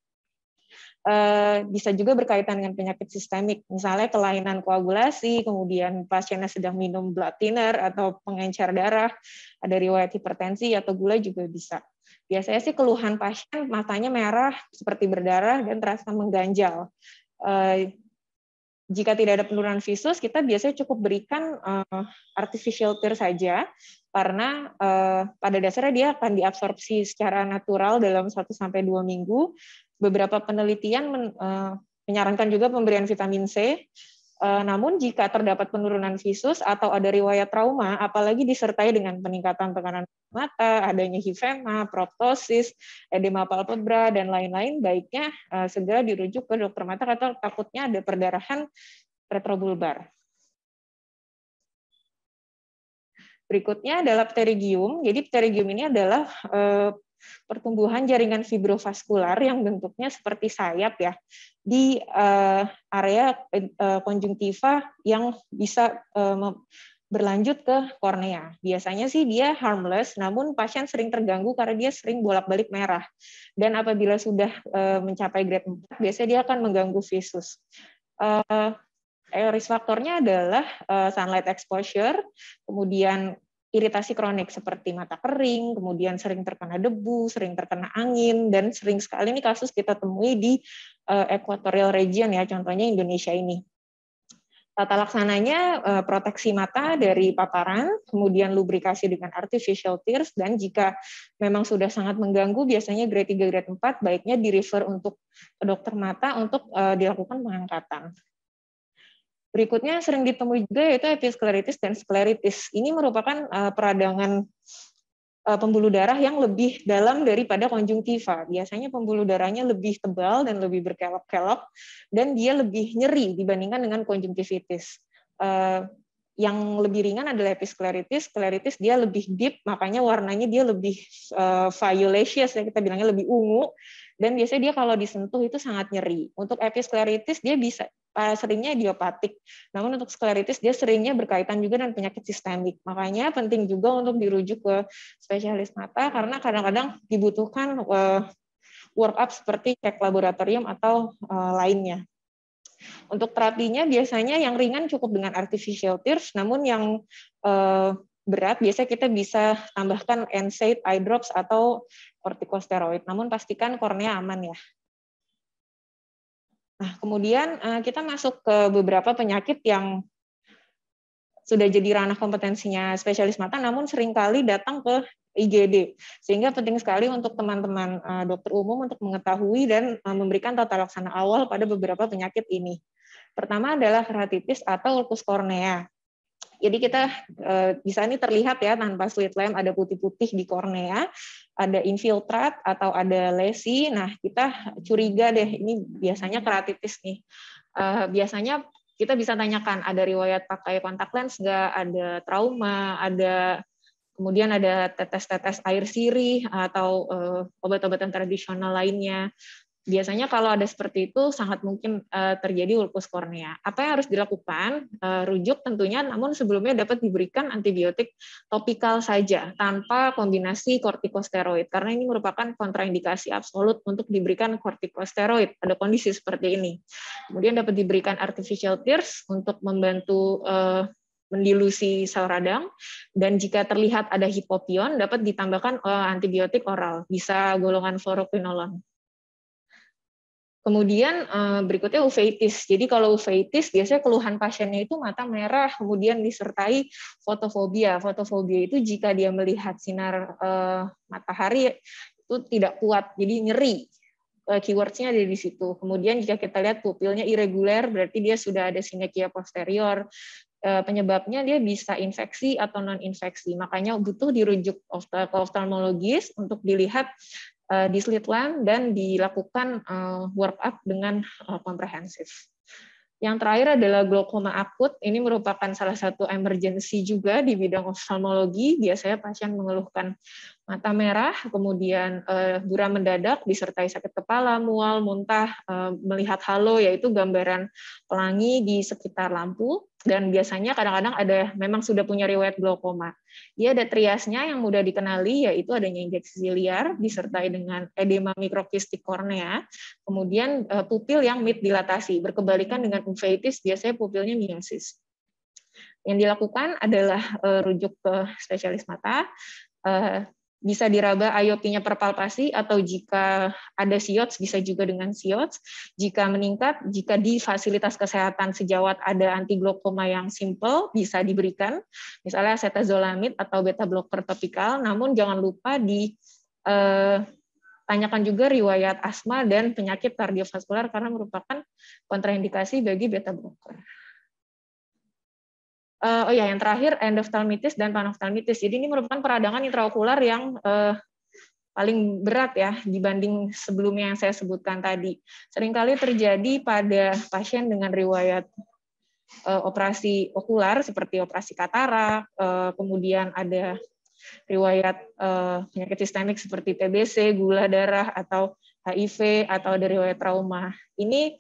Bisa juga berkaitan dengan penyakit sistemik, misalnya kelainan koagulasi, kemudian pasiennya sedang minum blood thinner atau pengencer darah, ada riwayat hipertensi atau gula juga bisa. Biasanya sih keluhan pasien matanya merah seperti berdarah dan terasa mengganjal. Jika tidak ada penurunan visus, kita biasanya cukup berikan artificial tear saja, karena pada dasarnya dia akan diabsorpsi secara natural dalam 1-2 minggu. Beberapa penelitian menyarankan juga pemberian vitamin C, namun jika terdapat penurunan visus atau ada riwayat trauma, apalagi disertai dengan peningkatan tekanan mata, adanya hifema, proptosis, edema palpebra, dan lain-lain, baiknya segera dirujuk ke dokter mata atau takutnya ada perdarahan retrobulbar. Berikutnya adalah pterygium. Jadi pterygium ini adalah pertumbuhan jaringan fibrovaskular yang bentuknya seperti sayap ya di area konjungtiva yang bisa berlanjut ke kornea. Biasanya sih dia harmless, namun pasien sering terganggu karena dia sering bolak-balik merah. Dan apabila sudah mencapai grade 4, biasanya dia akan mengganggu visus. Risk faktornya adalah sunlight exposure, kemudian iritasi kronik seperti mata kering, kemudian sering terkena debu, sering terkena angin, dan sering sekali ini kasus kita temui di equatorial region ya, contohnya Indonesia ini. Tata laksananya proteksi mata dari paparan, kemudian lubrikasi dengan artificial tears, dan jika memang sudah sangat mengganggu, biasanya grade 3, grade 4, baiknya di-refer untuk ke dokter mata untuk dilakukan pengangkatan. Berikutnya sering ditemui juga yaitu episkleritis dan skleritis. Ini merupakan peradangan pembuluh darah yang lebih dalam daripada konjungtiva. Biasanya pembuluh darahnya lebih tebal dan lebih berkelok-kelok, dan dia lebih nyeri dibandingkan dengan konjungtivitis. Yang lebih ringan adalah episkleritis. Skleritis dia lebih deep, makanya warnanya dia lebih violaceous, ya, kita bilangnya lebih ungu, dan biasanya dia kalau disentuh itu sangat nyeri. Untuk episkleritis dia bisa seringnya idiopatik, namun untuk skleritis dia seringnya berkaitan juga dengan penyakit sistemik. Makanya penting juga untuk dirujuk ke spesialis mata karena kadang-kadang dibutuhkan workup seperti cek laboratorium atau lainnya. Untuk terapinya biasanya yang ringan cukup dengan artificial tears, namun yang berat biasanya kita bisa tambahkan NSAID eye drops atau kortikosteroid. Namun pastikan kornea aman ya. Nah, kemudian kita masuk ke beberapa penyakit yang sudah jadi ranah kompetensinya spesialis mata, namun seringkali datang ke IGD. Sehingga penting sekali untuk teman-teman dokter umum untuk mengetahui dan memberikan tata laksana awal pada beberapa penyakit ini. Pertama adalah keratitis atau ulkus kornea. Jadi kita bisa ini terlihat ya tanpa slit lamp ada putih-putih di kornea, ada infiltrat atau ada lesi. Nah, kita curiga deh ini biasanya keratitis nih. Biasanya kita bisa tanyakan ada riwayat pakai kontak lens nggak, ada trauma, kemudian ada tetes-tetes air sirih atau obat-obatan tradisional lainnya. Biasanya kalau ada seperti itu sangat mungkin terjadi ulkus kornea. Apa yang harus dilakukan? Rujuk tentunya, namun sebelumnya dapat diberikan antibiotik topikal saja tanpa kombinasi kortikosteroid karena ini merupakan kontraindikasi absolut untuk diberikan kortikosteroid pada kondisi seperti ini. Kemudian dapat diberikan artificial tears untuk membantu mendilusi sel radang, dan jika terlihat ada hipopion dapat ditambahkan antibiotik oral, bisa golongan fluoroquinolone. Kemudian berikutnya uveitis. Jadi kalau uveitis biasanya keluhan pasiennya itu mata merah, kemudian disertai fotofobia. Fotofobia itu jika dia melihat sinar matahari itu tidak kuat, jadi nyeri. Keywordnya ada di situ. Kemudian jika kita lihat pupilnya irregular, berarti dia sudah ada sinekia posterior. Penyebabnya dia bisa infeksi atau non-infeksi. Makanya butuh dirujuk ke oftalmologis untuk dilihat di slit lamp dan dilakukan work up dengan komprehensif. Yang terakhir adalah glaukoma akut. Ini merupakan salah satu emergency juga di bidang oftalmologi. Biasanya pasien mengeluhkan mata merah, kemudian buram mendadak disertai sakit kepala, mual, muntah, melihat halo, yaitu gambaran pelangi di sekitar lampu. Dan biasanya kadang-kadang ada memang sudah punya riwayat glaukoma. Dia ada triasnya yang mudah dikenali, yaitu adanya injeksi liar disertai dengan edema mikrokistik kornea, kemudian pupil yang mid dilatasi. Berkebalikan dengan uveitis, biasanya pupilnya miosis. Yang dilakukan adalah rujuk ke spesialis mata, bisa diraba IOP-nya per palpasi, atau jika ada SIOTS bisa juga dengan SIOTS. Jika meningkat, jika di fasilitas kesehatan sejawat ada antiglaukoma yang simple bisa diberikan, misalnya acetazolamid atau beta blocker topikal. Namun jangan lupa tanyakan juga riwayat asma dan penyakit kardiovaskular karena merupakan kontraindikasi bagi beta blocker. Yang terakhir endoftalmitis dan panoftalmitis. Jadi ini merupakan peradangan intraokular yang paling berat ya dibanding sebelumnya yang saya sebutkan tadi. Seringkali terjadi pada pasien dengan riwayat operasi okular seperti operasi katarak, kemudian ada riwayat penyakit sistemik seperti TBC, gula darah, atau HIV, atau ada riwayat trauma. Ini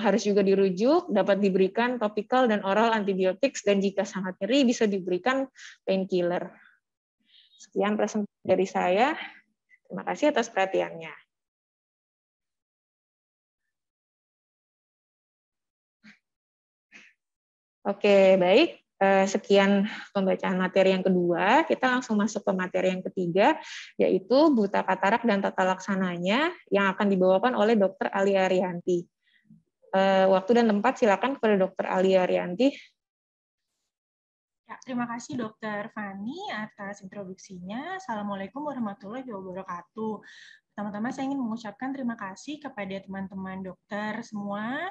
harus juga dirujuk, dapat diberikan topikal dan oral antibiotik, dan jika sangat nyeri bisa diberikan painkiller. Sekian presentasi dari saya. Terima kasih atas perhatiannya. Oke, baik. Sekian pembacaan materi yang kedua. Kita langsung masuk ke materi yang ketiga, yaitu buta katarak dan tata laksananya yang akan dibawakan oleh Dr. Alia Arianti. Waktu dan tempat silakan kepada Dr. Alia Arianti. Ya, terima kasih Dr. Fani atas introduksinya. Assalamualaikum warahmatullahi wabarakatuh. Pertama-tama saya ingin mengucapkan terima kasih kepada teman-teman dokter semua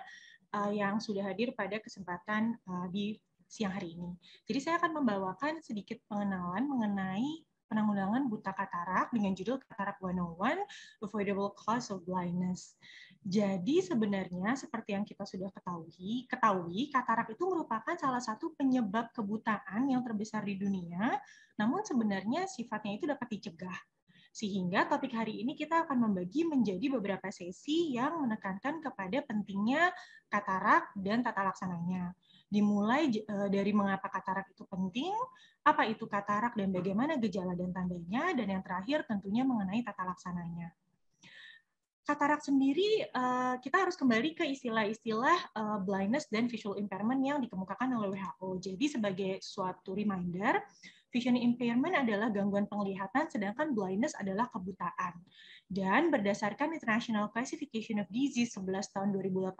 yang sudah hadir pada kesempatan di siang hari ini. Jadi saya akan membawakan sedikit pengenalan mengenai penanggulangan buta katarak dengan judul Katarak 101, Avoidable Cause of Blindness. Jadi sebenarnya seperti yang kita sudah ketahui, katarak itu merupakan salah satu penyebab kebutaan yang terbesar di dunia, namun sebenarnya sifatnya itu dapat dicegah. Sehingga topik hari ini kita akan membagi menjadi beberapa sesi yang menekankan kepada pentingnya katarak dan tata laksananya. Dimulai dari mengapa katarak itu penting, apa itu katarak dan bagaimana gejala dan tandanya, dan yang terakhir tentunya mengenai tata laksananya. Katarak sendiri, kita harus kembali ke istilah-istilah blindness dan visual impairment yang dikemukakan oleh WHO. Jadi sebagai suatu reminder, vision impairment adalah gangguan penglihatan, sedangkan blindness adalah kebutaan. Dan berdasarkan International Classification of Disease 11 tahun 2018,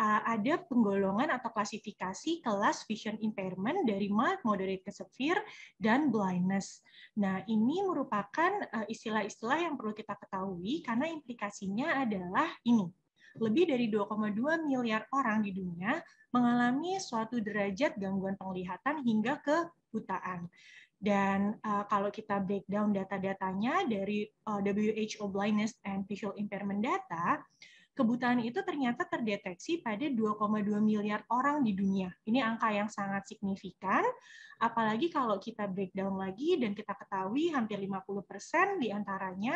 ada penggolongan atau klasifikasi kelas vision impairment dari mild, moderate ke severe, dan blindness. Nah, ini merupakan istilah-istilah yang perlu kita ketahui karena implikasinya adalah ini. lebih dari 2,2 miliar orang di dunia mengalami suatu derajat gangguan penglihatan hingga kebutaan. Dan kalau kita breakdown data-datanya dari WHO Blindness and Visual Impairment Data, kebutaan itu ternyata terdeteksi pada 2,2 miliar orang di dunia. Ini angka yang sangat signifikan, apalagi kalau kita breakdown lagi dan kita ketahui hampir 50% diantaranya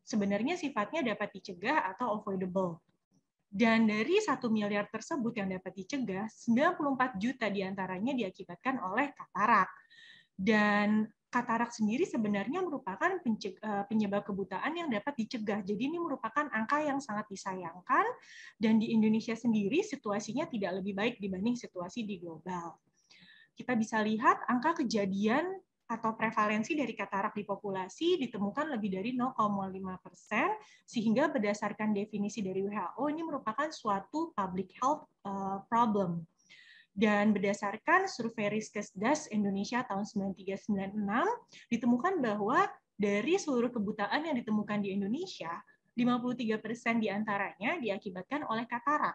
sebenarnya sifatnya dapat dicegah atau avoidable. Dan dari 1 miliar tersebut yang dapat dicegah, 94 juta diantaranya diakibatkan oleh katarak. Dan katarak sendiri sebenarnya merupakan penyebab kebutaan yang dapat dicegah. Jadi ini merupakan angka yang sangat disayangkan, dan di Indonesia sendiri situasinya tidak lebih baik dibanding situasi di global. Kita bisa lihat angka kejadian atau prevalensi dari katarak di populasi ditemukan lebih dari 0,5%, sehingga berdasarkan definisi dari WHO ini merupakan suatu public health problem. Dan berdasarkan survei Riskesdas Indonesia tahun 93-96, ditemukan bahwa dari seluruh kebutaan yang ditemukan di Indonesia, 53% diantaranya diakibatkan oleh katarak.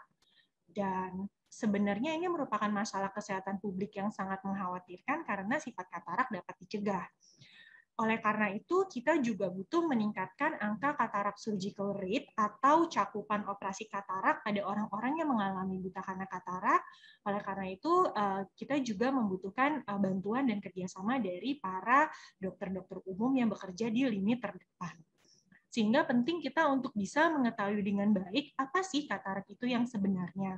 Dan sebenarnya ini merupakan masalah kesehatan publik yang sangat mengkhawatirkan karena sifat katarak dapat dicegah. Oleh karena itu, kita juga butuh meningkatkan angka katarak surgical rate atau cakupan operasi katarak pada orang-orang yang mengalami buta karena katarak. Oleh karena itu, kita juga membutuhkan bantuan dan kerjasama dari para dokter-dokter umum yang bekerja di lini terdepan. Sehingga penting kita untuk bisa mengetahui dengan baik apa sih katarak itu yang sebenarnya.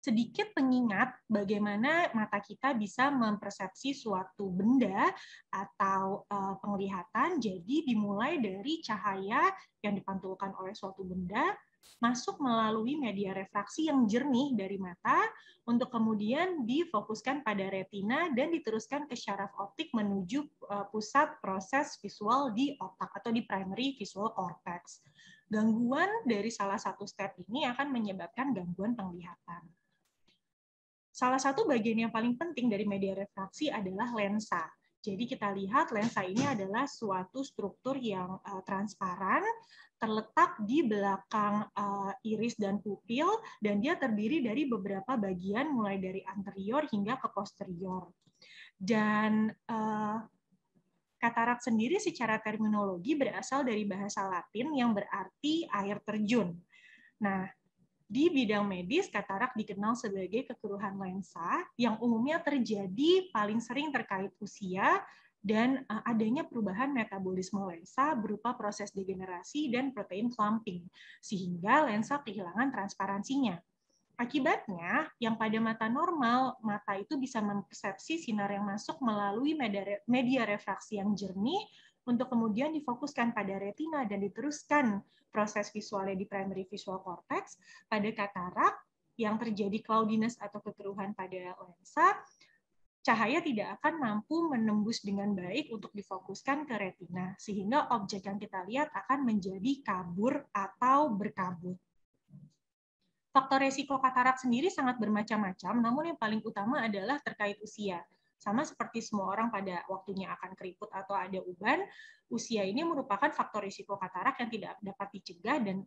Sedikit pengingat bagaimana mata kita bisa mempersepsi suatu benda atau penglihatan. Jadi dimulai dari cahaya yang dipantulkan oleh suatu benda, masuk melalui media refraksi yang jernih dari mata, untuk kemudian difokuskan pada retina dan diteruskan ke syaraf optik menuju pusat proses visual di otak atau di primary visual cortex. Gangguan dari salah satu step ini akan menyebabkan gangguan penglihatan. Salah satu bagian yang paling penting dari media refraksi adalah lensa. Jadi kita lihat lensa ini adalah suatu struktur yang transparan, terletak di belakang iris dan pupil, dan dia terdiri dari beberapa bagian mulai dari anterior hingga ke posterior. Dan katarak sendiri secara terminologi berasal dari bahasa Latin yang berarti air terjun. Nah, di bidang medis, katarak dikenal sebagai kekeruhan lensa yang umumnya terjadi paling sering terkait usia dan adanya perubahan metabolisme lensa berupa proses degenerasi dan protein clumping, sehingga lensa kehilangan transparansinya. Akibatnya, yang pada mata normal, mata itu bisa mempersepsi sinar yang masuk melalui media refraksi yang jernih, untuk kemudian difokuskan pada retina dan diteruskan proses visualnya di primary visual cortex. Pada katarak yang terjadi cloudiness atau kekeruhan pada lensa, cahaya tidak akan mampu menembus dengan baik untuk difokuskan ke retina, sehingga objek yang kita lihat akan menjadi kabur atau berkabut. Faktor resiko katarak sendiri sangat bermacam-macam, namun yang paling utama adalah terkait usia. Sama seperti semua orang pada waktunya akan keriput atau ada uban, usia ini merupakan faktor risiko katarak yang tidak dapat dicegah, dan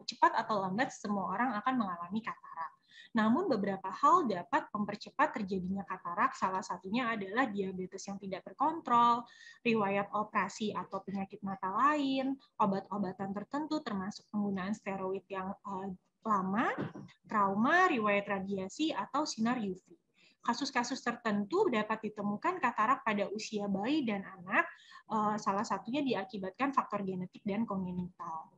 cepat atau lambat semua orang akan mengalami katarak. Namun beberapa hal dapat mempercepat terjadinya katarak, salah satunya adalah diabetes yang tidak terkontrol, riwayat operasi atau penyakit mata lain, obat-obatan tertentu termasuk penggunaan steroid yang lama, trauma, riwayat radiasi, atau sinar UV. Kasus-kasus tertentu dapat ditemukan katarak pada usia bayi dan anak, salah satunya diakibatkan faktor genetik dan kongenital.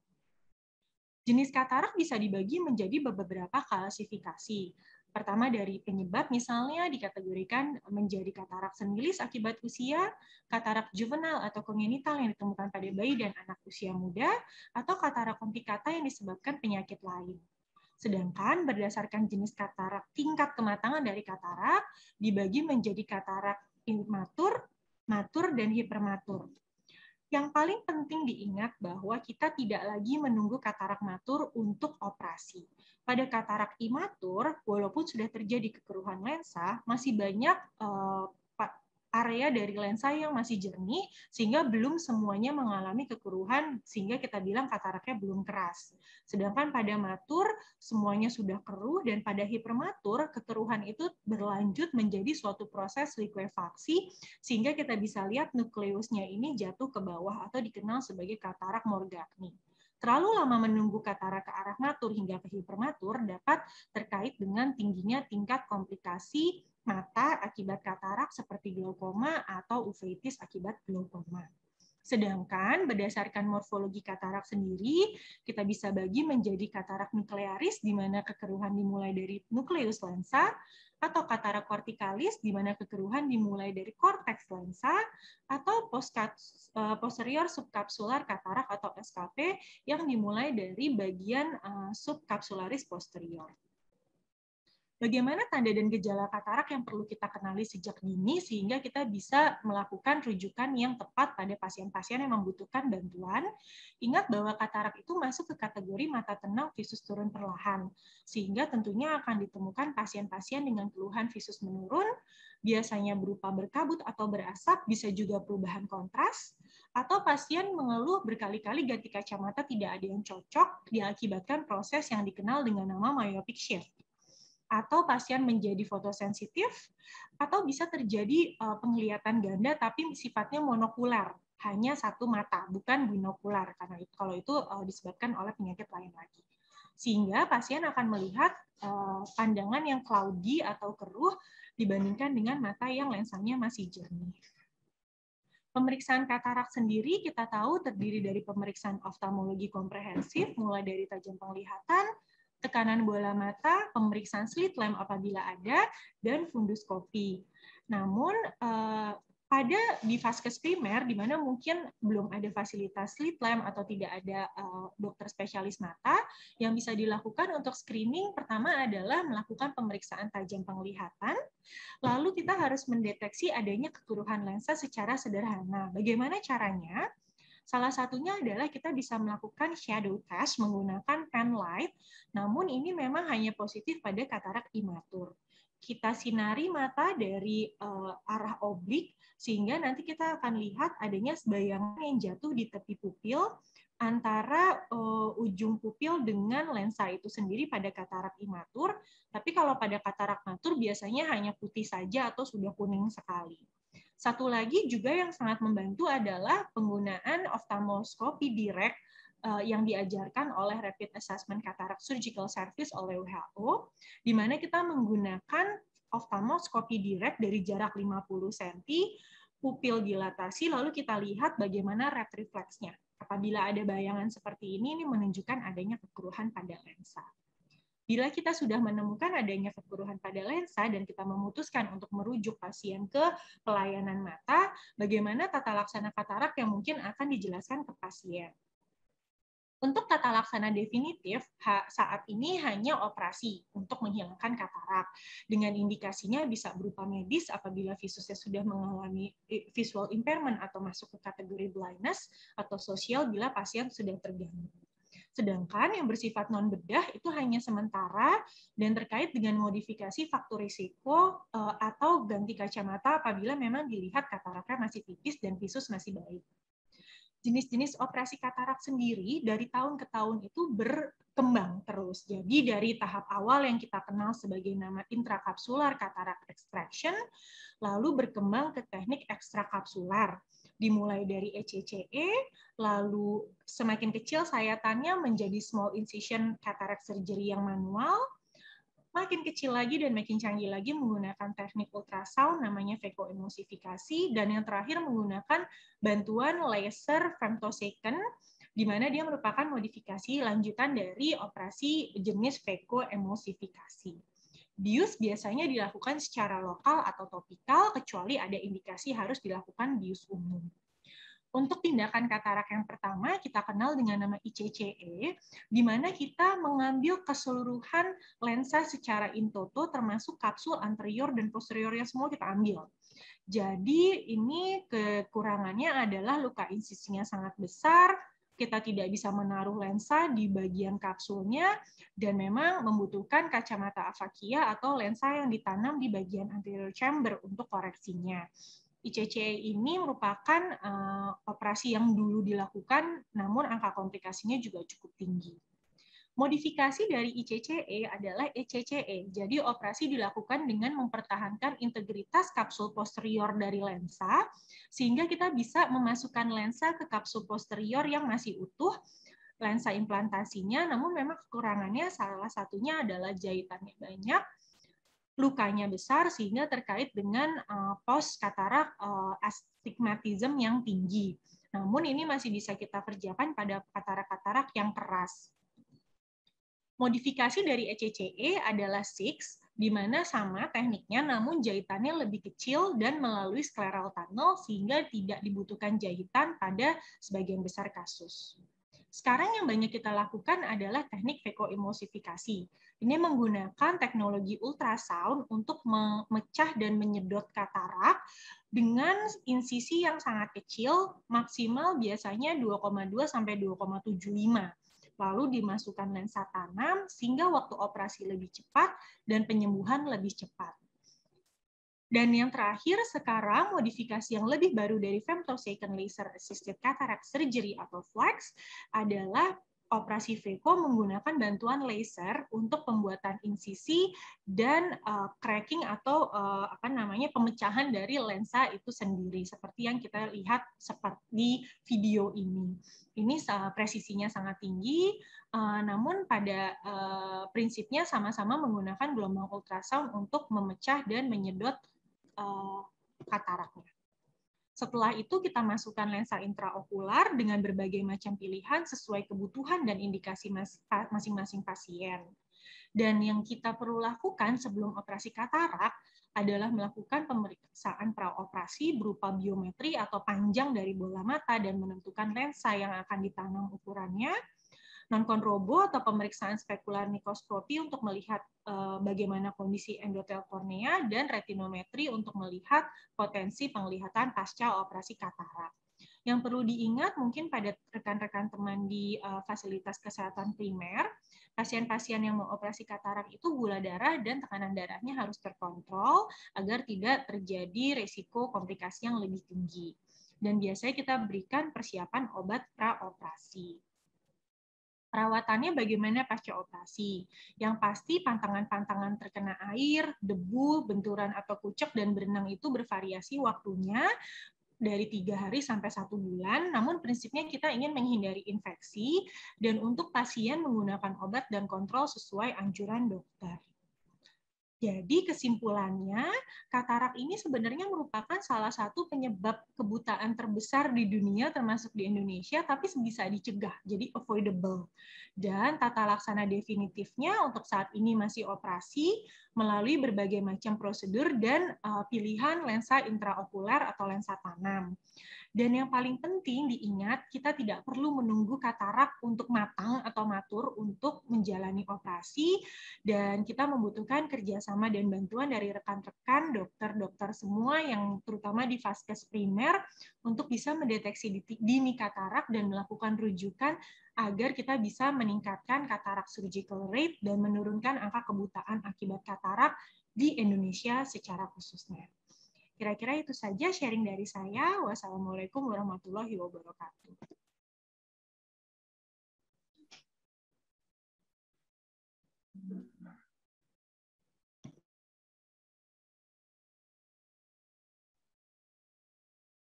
Jenis katarak bisa dibagi menjadi beberapa klasifikasi. Pertama dari penyebab, misalnya dikategorikan menjadi katarak senilis akibat usia, katarak juvenil atau kongenital yang ditemukan pada bayi dan anak usia muda, atau katarak komplikata yang disebabkan penyakit lain. Sedangkan berdasarkan jenis katarak, tingkat kematangan dari katarak dibagi menjadi katarak imatur, matur, dan hipermatur. Yang paling penting diingat bahwa kita tidak lagi menunggu katarak matur untuk operasi. Pada katarak imatur, walaupun sudah terjadi kekeruhan lensa, masih banyak area dari lensa yang masih jernih, sehingga belum semuanya mengalami kekeruhan, sehingga kita bilang kataraknya belum keras. Sedangkan pada matur, semuanya sudah keruh, dan pada hipermatur, kekeruhan itu berlanjut menjadi suatu proses likuefaksi, sehingga kita bisa lihat nukleusnya ini jatuh ke bawah, atau dikenal sebagai katarak Morgagni. Terlalu lama menunggu katarak ke arah matur hingga ke hipermatur dapat terkait dengan tingginya tingkat komplikasi mata akibat katarak seperti glaukoma atau uveitis akibat glaukoma. Sedangkan berdasarkan morfologi katarak sendiri, kita bisa bagi menjadi katarak nuklearis, di mana kekeruhan dimulai dari nukleus lensa, atau katarak kortikalis, di mana kekeruhan dimulai dari korteks lensa, atau posterior subkapsular katarak atau SKP, yang dimulai dari bagian subkapsularis posterior. Bagaimana tanda dan gejala katarak yang perlu kita kenali sejak dini sehingga kita bisa melakukan rujukan yang tepat pada pasien-pasien yang membutuhkan bantuan. Ingat bahwa katarak itu masuk ke kategori mata tenang visus turun perlahan, sehingga tentunya akan ditemukan pasien-pasien dengan keluhan visus menurun, biasanya berupa berkabut atau berasap, bisa juga perubahan kontras, atau pasien mengeluh berkali-kali ganti kacamata tidak ada yang cocok, diakibatkan proses yang dikenal dengan nama myopic shift. Atau pasien menjadi fotosensitif, atau bisa terjadi penglihatan ganda tapi sifatnya monokular, hanya satu mata, bukan binokular, karena kalau itu disebabkan oleh penyakit lain lagi. Sehingga pasien akan melihat pandangan yang cloudy atau keruh dibandingkan dengan mata yang lensanya masih jernih. Pemeriksaan katarak sendiri kita tahu terdiri dari pemeriksaan oftalmologi komprehensif, mulai dari tajam penglihatan, tekanan bola mata, pemeriksaan slit lamp apabila ada, dan funduskopi. Namun, pada di vaskes primer, di mana mungkin belum ada fasilitas slit lamp atau tidak ada dokter spesialis mata, yang bisa dilakukan untuk screening pertama adalah melakukan pemeriksaan tajam penglihatan, lalu kita harus mendeteksi adanya kekeruhan lensa secara sederhana. Bagaimana caranya? Salah satunya adalah kita bisa melakukan shadow test menggunakan pen light, namun ini memang hanya positif pada katarak imatur. Kita sinari mata dari arah oblik, sehingga nanti kita akan lihat adanya bayangan yang jatuh di tepi pupil antara ujung pupil dengan lensa itu sendiri pada katarak imatur, tapi kalau pada katarak matur biasanya hanya putih saja atau sudah kuning sekali. Satu lagi juga yang sangat membantu adalah penggunaan oftalmoskopi direct yang diajarkan oleh Rapid Assessment Cataract Surgical Service oleh WHO, di mana kita menggunakan oftalmoskopi direct dari jarak 50 cm, pupil dilatasi, lalu kita lihat bagaimana red refleksnya. Apabila ada bayangan seperti ini menunjukkan adanya kekeruhan pada lensa. Bila kita sudah menemukan adanya kekeruhan pada lensa dan kita memutuskan untuk merujuk pasien ke pelayanan mata, bagaimana tata laksana katarak yang mungkin akan dijelaskan ke pasien. Untuk tata laksana definitif, saat ini hanya operasi untuk menghilangkan katarak. Dengan indikasinya bisa berupa medis apabila visusnya sudah mengalami visual impairment atau masuk ke kategori blindness, atau sosial bila pasien sudah terganggu. Sedangkan yang bersifat non-bedah itu hanya sementara dan terkait dengan modifikasi faktor risiko atau ganti kacamata apabila memang dilihat kataraknya masih tipis dan visus masih baik. Jenis-jenis operasi katarak sendiri dari tahun ke tahun itu berkembang terus. Jadi dari tahap awal yang kita kenal sebagai nama intrakapsular katarak extraction, lalu berkembang ke teknik ekstrakapsular. Dimulai dari ECCE, lalu semakin kecil sayatannya menjadi small incision cataract surgery yang manual, makin kecil lagi dan makin canggih lagi menggunakan teknik ultrasound namanya phacoemulsifikasi, dan yang terakhir menggunakan bantuan laser femtosecond, di mana dia merupakan modifikasi lanjutan dari operasi jenis phacoemulsifikasi. Bius biasanya dilakukan secara lokal atau topikal, kecuali ada indikasi harus dilakukan bius umum. Untuk tindakan katarak yang pertama, kita kenal dengan nama ICCE, di mana kita mengambil keseluruhan lensa secara in toto, termasuk kapsul anterior dan posteriornya semua kita ambil. Jadi ini kekurangannya adalah luka insisinya sangat besar, kita tidak bisa menaruh lensa di bagian kapsulnya, dan memang membutuhkan kacamata aphakia atau lensa yang ditanam di bagian anterior chamber untuk koreksinya. ICCE ini merupakan operasi yang dulu dilakukan, namun angka komplikasinya juga cukup tinggi. Modifikasi dari ICCE adalah ECCE. Jadi operasi dilakukan dengan mempertahankan integritas kapsul posterior dari lensa, sehingga kita bisa memasukkan lensa ke kapsul posterior yang masih utuh, lensa implantasinya, namun memang kekurangannya salah satunya adalah jahitannya banyak, lukanya besar sehingga terkait dengan post katarak astigmatism yang tinggi. Namun ini masih bisa kita kerjakan pada katarak-katarak yang keras. Modifikasi dari ECCE adalah 6, di mana sama tekniknya namun jahitannya lebih kecil dan melalui scleral tunnel sehingga tidak dibutuhkan jahitan pada sebagian besar kasus. Sekarang yang banyak kita lakukan adalah teknik vekoemulsifikasi. Ini menggunakan teknologi ultrasound untuk memecah dan menyedot katarak dengan insisi yang sangat kecil, maksimal biasanya 2,2 sampai 2,75. Lalu dimasukkan lensa tanam sehingga waktu operasi lebih cepat dan penyembuhan lebih cepat. Dan yang terakhir sekarang modifikasi yang lebih baru dari femtosecond laser assisted cataract surgery atau FLACS adalah operasi Veko menggunakan bantuan laser untuk pembuatan insisi dan cracking atau pemecahan dari lensa itu sendiri seperti yang kita lihat seperti di video ini. Ini presisinya sangat tinggi, namun pada prinsipnya sama-sama menggunakan gelombang ultrasound untuk memecah dan menyedot kataraknya. Setelah itu kita masukkan lensa intraokular dengan berbagai macam pilihan sesuai kebutuhan dan indikasi masing-masing pasien. Dan yang kita perlu lakukan sebelum operasi katarak adalah melakukan pemeriksaan praoperasi berupa biometri atau panjang dari bola mata dan menentukan lensa yang akan ditanam ukurannya, non-konrobo atau pemeriksaan spekular mikroskopi untuk melihat bagaimana kondisi endotel kornea, dan retinometri untuk melihat potensi penglihatan pasca operasi katarak. Yang perlu diingat mungkin pada rekan-rekan teman di fasilitas kesehatan primer, pasien-pasien yang mau operasi katarak itu gula darah dan tekanan darahnya harus terkontrol agar tidak terjadi resiko komplikasi yang lebih tinggi. Dan biasanya kita berikan persiapan obat praoperasi. Perawatannya bagaimana pasca operasi? Yang pasti pantangan-pantangan terkena air, debu, benturan atau kucek dan berenang itu bervariasi waktunya dari 3 hari sampai 1 bulan, namun prinsipnya kita ingin menghindari infeksi dan untuk pasien menggunakan obat dan kontrol sesuai anjuran dokter. Jadi kesimpulannya, katarak ini sebenarnya merupakan salah satu penyebab kebutaan terbesar di dunia, termasuk di Indonesia, tapi bisa dicegah, jadi avoidable. Dan tata laksana definitifnya untuk saat ini masih operasi melalui berbagai macam prosedur dan pilihan lensa intraokular atau lensa tanam. Dan yang paling penting diingat, kita tidak perlu menunggu katarak untuk matang atau matur untuk menjalani operasi, dan kita membutuhkan kerjasama dan bantuan dari rekan-rekan dokter-dokter semua yang terutama di vaskes primer untuk bisa mendeteksi dini katarak dan melakukan rujukan agar kita bisa meningkatkan katarak surgical rate dan menurunkan angka kebutaan akibat katarak di Indonesia secara khususnya. Kira-kira itu saja sharing dari saya. Wassalamualaikum warahmatullahi wabarakatuh.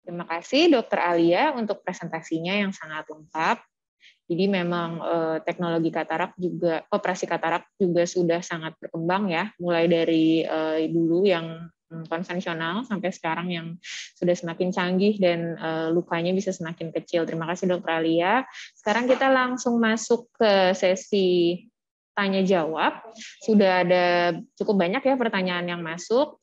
Terima kasih Dr. Alia untuk presentasinya yang sangat lengkap. Jadi memang teknologi katarak juga, operasi katarak juga sudah sangat berkembang ya, mulai dari dulu yang konvensional sampai sekarang yang sudah semakin canggih dan lukanya bisa semakin kecil. Terima kasih Dr. Alia. Sekarang kita langsung masuk ke sesi tanya jawab. Sudah ada cukup banyak ya pertanyaan yang masuk.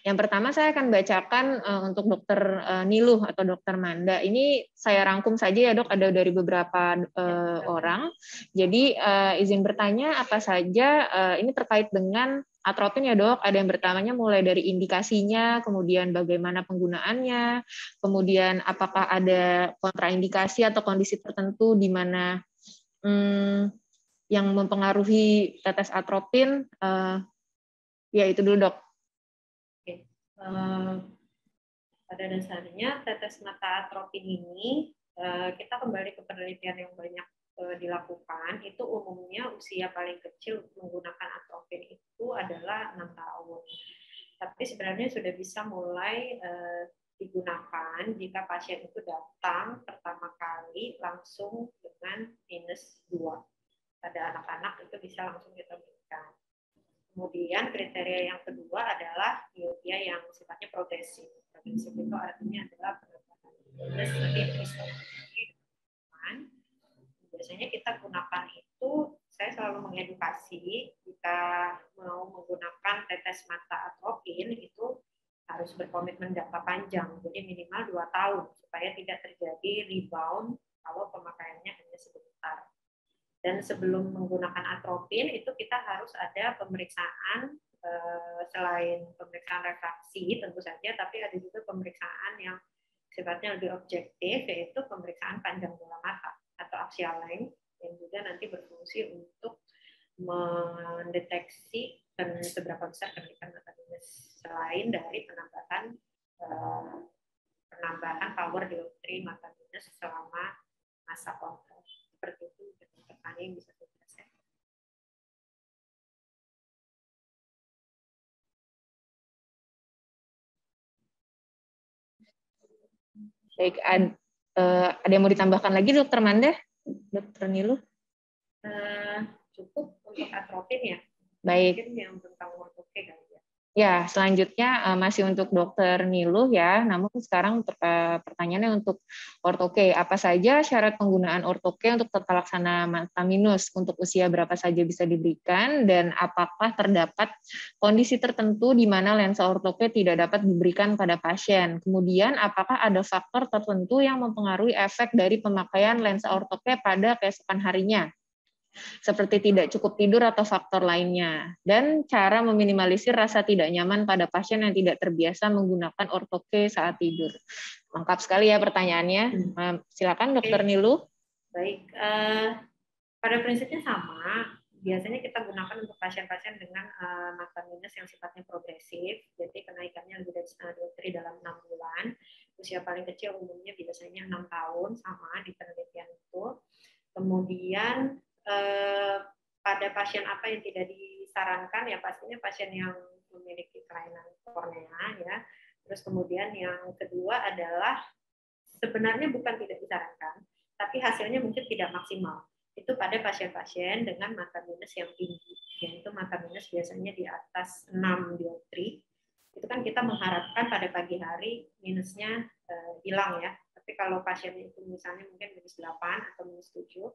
Yang pertama saya akan bacakan untuk Dr. Niluh atau Dr. Manda. Ini saya rangkum saja ya dok, ada dari beberapa orang. Jadi izin bertanya apa saja, ini terkait dengan atropin ya dok, ada yang bertanya mulai dari indikasinya, kemudian bagaimana penggunaannya, kemudian apakah ada kontraindikasi atau kondisi tertentu di mana yang mempengaruhi tetes atropin, ya itu dulu dok. pada dasarnya tetes mata atropin ini kita kembali ke penelitian yang banyak dilakukan, itu umumnya usia paling kecil menggunakan atropin itu adalah 6 tahun. Tapi sebenarnya sudah bisa mulai digunakan jika pasien itu datang pertama kali langsung dengan -2. Pada anak-anak itu bisa langsung kita berikan. Kemudian kriteria yang kedua adalah miopia yang sifatnya progresif. Progresif itu artinya adalah penambahan minus lebih dari 1. Biasanya kita gunakan itu, saya selalu mengedukasi jika mau menggunakan tetes mata atropin itu harus berkomitmen jangka panjang, jadi minimal 2 tahun supaya tidak terjadi rebound kalau pemakaiannya hanya sebentar. Dan sebelum menggunakan atropin itu kita harus ada pemeriksaan selain pemeriksaan refraksi tentu saja, tapi ada juga pemeriksaan yang sifatnya lebih objektif, yaitu pemeriksaan panjang bola mata atau axial length yang juga nanti berfungsi untuk mendeteksi seberapa besar kenaikan mata minus selain dari penambahan power dioptri mata minus selama masa kontrol. Seperti itu pertanyaan yang bisa kita share. Baik, ada yang mau ditambahkan lagi, Dokter Manda? Dokter Niluh? Cukup untuk atropin ya. Baik. Mungkin yang tentang ortoke kali ya. Ya, selanjutnya masih untuk Dokter Niluh ya. Namun sekarang pertanyaannya untuk ortoke. Apa saja syarat penggunaan ortoke untuk tata laksana mata minus? Untuk usia berapa saja bisa diberikan? Dan apakah terdapat kondisi tertentu di mana lensa ortoke tidak dapat diberikan pada pasien? Kemudian apakah ada faktor tertentu yang mempengaruhi efek dari pemakaian lensa ortoke pada keesokan harinya, seperti tidak cukup tidur atau faktor lainnya, dan cara meminimalisir rasa tidak nyaman pada pasien yang tidak terbiasa menggunakan ortoke saat tidur. Lengkap sekali ya pertanyaannya. Silakan Dokter Niluh. Baik, pada prinsipnya sama. Biasanya kita gunakan untuk pasien-pasien dengan mata minus yang sifatnya progresif, jadi kenaikannya lebih dari setengah dioptri dalam 6 bulan. Usia paling kecil umumnya biasanya 6 tahun, sama di penelitian itu. Kemudian pada pasien apa yang tidak disarankan, ya pastinya pasien yang memiliki kelainan kornea ya. Terus kemudian yang kedua adalah sebenarnya bukan tidak disarankan, tapi hasilnya mungkin tidak maksimal. Itu pada pasien-pasien dengan mata minus yang tinggi, yaitu mata minus biasanya di atas 6 dioptri. Itu kan kita mengharapkan pada pagi hari minusnya hilang ya. Tapi kalau pasien itu misalnya mungkin -8 atau -7,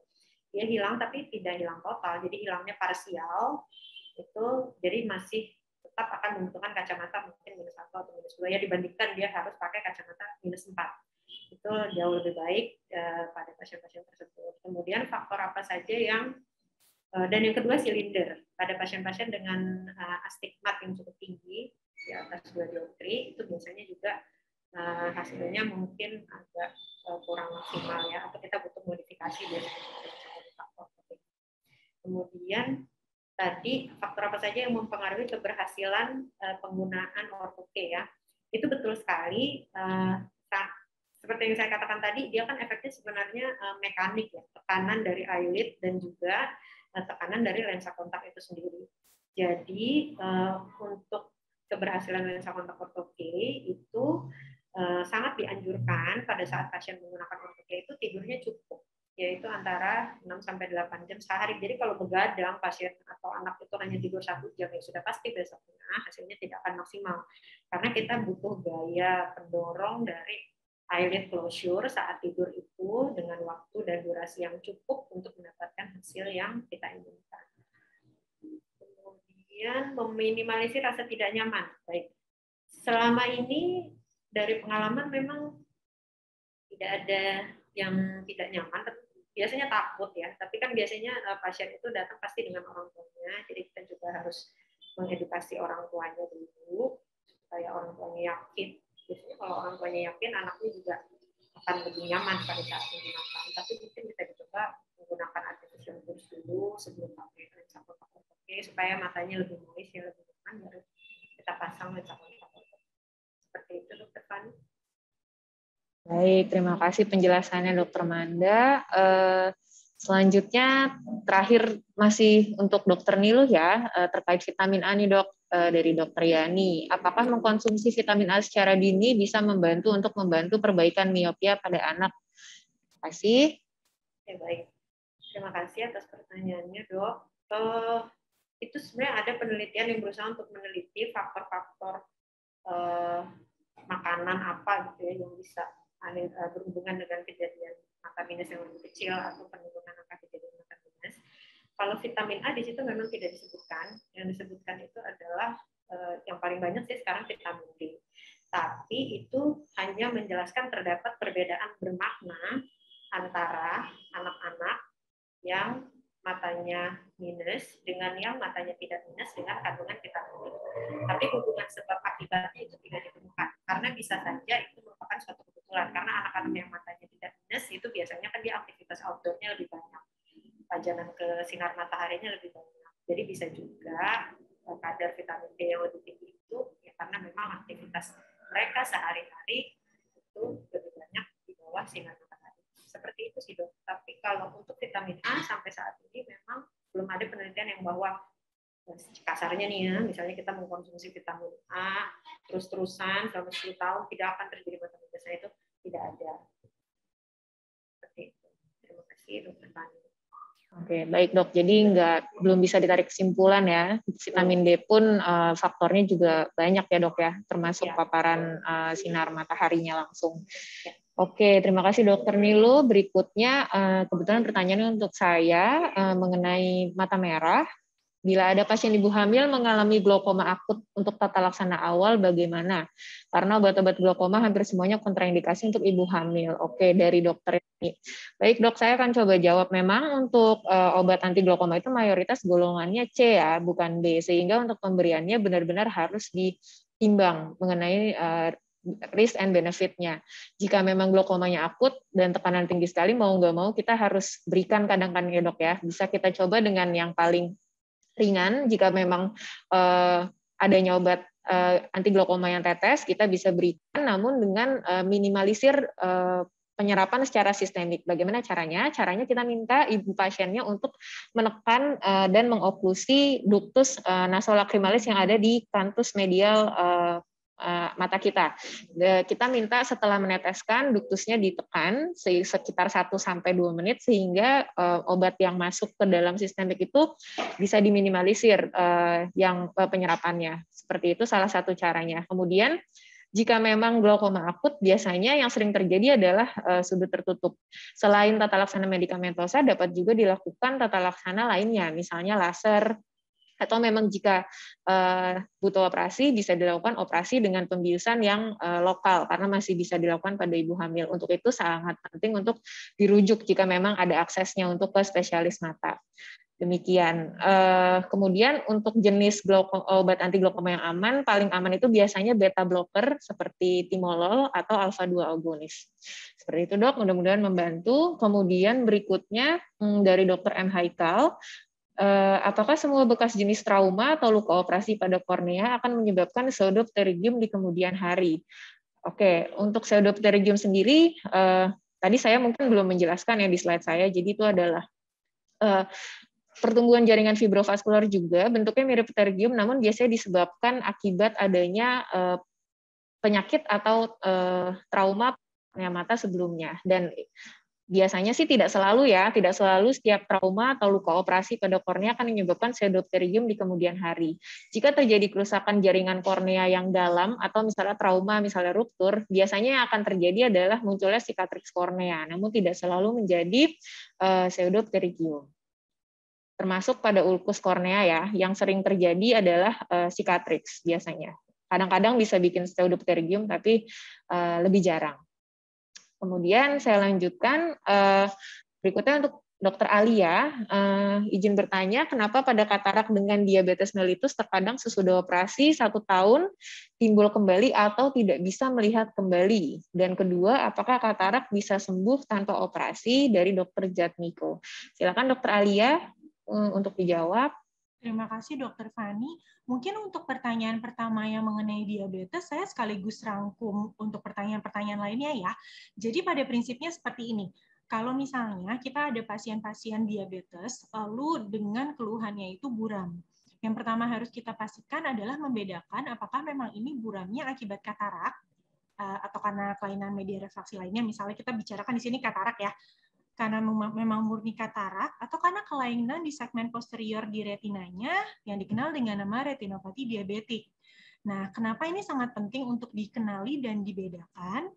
dia hilang tapi tidak hilang total, jadi hilangnya parsial itu, jadi masih tetap akan membutuhkan kacamata mungkin -1 atau -2 ya, dibandingkan dia harus pakai kacamata -4. Itu jauh lebih baik pada pasien-pasien tersebut. Kemudian faktor apa saja yang dan yang kedua silinder pada pasien-pasien dengan astigmat yang cukup tinggi di atas 2 dioptri itu biasanya juga hasilnya mungkin agak kurang maksimal ya, atau kita butuh modifikasi biasanya. Kemudian tadi faktor apa saja yang mempengaruhi keberhasilan penggunaan ortoke ya, itu betul sekali. Seperti yang saya katakan tadi, dia kan efeknya sebenarnya mekanik ya, tekanan dari eyelid dan juga tekanan dari lensa kontak itu sendiri. Jadi untuk keberhasilan lensa kontak ortoke itu sangat dianjurkan pada saat pasien menggunakan ortoke itu tidurnya cukup, yaitu antara 6-8 jam sehari. Jadi kalau begadang pasien atau anak itu hanya tidur 1 jam, ya sudah pasti besoknya hasilnya tidak akan maksimal. Karena kita butuh gaya pendorong dari eyelid closure saat tidur itu dengan waktu dan durasi yang cukup untuk mendapatkan hasil yang kita inginkan. Kemudian meminimalisir rasa tidak nyaman. Baik, selama ini dari pengalaman memang tidak ada yang tidak nyaman, biasanya takut ya, tapi kan biasanya pasien itu datang pasti dengan orang tuanya, jadi kita juga harus mengedukasi orang tuanya dulu supaya orang tuanya yakin. Biasanya kalau orang tuanya yakin, anaknya juga akan lebih nyaman pada saat menggunakan. Tapi mungkin bisa dicoba menggunakan artificial tears dulu sebelum pakai lensa kontak ortoke supaya matanya lebih noise, lebih nyaman, baru kita pasang lensa kontak ortoke. Seperti itu, Dr. Fani. Baik, terima kasih penjelasannya Dr. Manda. Selanjutnya, terakhir masih untuk Dr. Niluh ya, terkait vitamin A nih Dok, dari Dr. Yani. Apakah mengkonsumsi vitamin A secara dini bisa membantu untuk membantu perbaikan miopia pada anak? Terima kasih. Oke, baik. Terima kasih atas pertanyaannya, Dok. Itu sebenarnya ada penelitian yang berusaha untuk meneliti faktor-faktor makanan apa gitu ya yang bisa berhubungan dengan kejadian mata minus yang lebih kecil atau penurunan angka kejadian mata minus. Kalau vitamin A di situ memang tidak disebutkan. Yang disebutkan itu adalah yang paling banyak sih sekarang vitamin D. Tapi itu hanya menjelaskan terdapat perbedaan bermakna antara anak-anak yang matanya minus dengan yang matanya tidak minus dengan kandungan vitamin D. Tapi hubungan sebab akibatnya itu tidak ditemukan. Karena bisa saja itu merupakan suatu kebetulan. Karena anak-anak yang matanya tidak minus itu biasanya kan dia aktivitas outdoor-nya lebih banyak. Pajanan ke sinar mataharinya lebih banyak. Jadi bisa juga kadar vitamin D yang lebih tinggi itu ya karena memang aktivitas mereka sehari-hari itu lebih banyak di bawah sinar matahari. Seperti itu sih Dok. Tapi kalau untuk vitamin A sampai saat ini memang belum ada penelitian yang bahwa kasarnya nih ya, misalnya kita mengkonsumsi vitamin A terus-terusan selama 10 tahun tidak akan terjadi mata minus, itu tidak ada. Seperti itu. Terima kasih Dr. Fani. Oke, baik Dok. Jadi belum bisa ditarik kesimpulan ya. Vitamin D pun faktornya juga banyak ya Dok ya, termasuk paparan sinar mataharinya langsung. Oke, terima kasih Dr. Niluh. Berikutnya kebetulan pertanyaannya untuk saya mengenai mata merah. Bila ada pasien ibu hamil mengalami glaukoma akut untuk tata laksana awal, bagaimana? Karena obat-obat glaukoma hampir semuanya kontraindikasi untuk ibu hamil. Oke, dari dokter ini. Baik dok, saya akan coba jawab. Memang untuk obat anti glaukoma itu mayoritas golongannya C ya, bukan B. Sehingga untuk pemberiannya benar-benar harus ditimbang mengenai risk and benefit-nya. Jika memang glaukomanya akut dan tekanan tinggi sekali, mau nggak mau kita harus berikan kadang-kadang ya dok ya. Bisa kita coba dengan yang paling ringan. Jika memang adanya obat anti glaukoma yang tetes, kita bisa berikan, namun dengan minimalisir penyerapan secara sistemik. Bagaimana caranya? Caranya kita minta ibu pasiennya untuk menekan dan mengoklusi ductus nasolacrimalis yang ada di kantus medial mata kita. Kita minta setelah meneteskan duktusnya ditekan sekitar 1-2 menit sehingga obat yang masuk ke dalam sistemik itu bisa diminimalisir yang penyerapannya. Seperti itu salah satu caranya. Kemudian jika memang glaukoma akut, biasanya yang sering terjadi adalah sudut tertutup. Selain tata laksana medikamentosa, dapat juga dilakukan tata laksana lainnya, misalnya laser, atau memang jika butuh operasi bisa dilakukan operasi dengan pembiusan yang lokal karena masih bisa dilakukan pada ibu hamil. Untuk itu sangat penting untuk dirujuk jika memang ada aksesnya untuk ke spesialis mata. Demikian. Kemudian untuk jenis obat anti glaukoma yang aman, paling aman itu biasanya beta blocker seperti timolol atau alfa 2 agonis. Seperti itu dok, mudah-mudahan membantu. Kemudian berikutnya dari Dr. M. Haikal, apakah semua bekas jenis trauma atau luka operasi pada kornea akan menyebabkan pseudopterygium di kemudian hari? Oke, untuk pseudopterygium sendiri, tadi saya mungkin belum menjelaskan ya di slide saya, jadi itu adalah pertumbuhan jaringan fibrovaskular juga, bentuknya mirip pterygium, namun biasanya disebabkan akibat adanya penyakit atau trauma mata sebelumnya. Dan biasanya sih tidak selalu ya, tidak selalu setiap trauma atau luka operasi pada kornea akan menyebabkan pseudopterygium di kemudian hari. Jika terjadi kerusakan jaringan kornea yang dalam atau misalnya trauma, misalnya ruptur, biasanya yang akan terjadi adalah munculnya cicatrix kornea, namun tidak selalu menjadi pseudopterygium. Termasuk pada ulkus kornea ya, yang sering terjadi adalah cicatrix biasanya. Kadang-kadang bisa bikin pseudopterygium, tapi lebih jarang. Kemudian saya lanjutkan, berikutnya untuk Dr. Alia, izin bertanya, kenapa pada katarak dengan diabetes mellitus terkadang sesudah operasi 1 tahun timbul kembali atau tidak bisa melihat kembali? Dan kedua, apakah katarak bisa sembuh tanpa operasi? Dari Dr. Jatmiko. Silakan Dr. Alia untuk dijawab. Terima kasih Dokter Fani. Mungkin untuk pertanyaan pertama yang mengenai diabetes, saya sekaligus rangkum untuk pertanyaan-pertanyaan lainnya ya. Jadi pada prinsipnya seperti ini. Kalau misalnya kita ada pasien-pasien diabetes, lalu dengan keluhannya itu buram. Yang pertama harus kita pastikan adalah membedakan apakah memang ini buramnya akibat katarak, atau karena kelainan media refraksi lainnya. Misalnya kita bicarakan di sini katarak ya, karena memang murni katarak, atau karena kelainan di segmen posterior di retinanya yang dikenal dengan nama retinopati diabetik. Nah, kenapa ini sangat penting untuk dikenali dan dibedakan?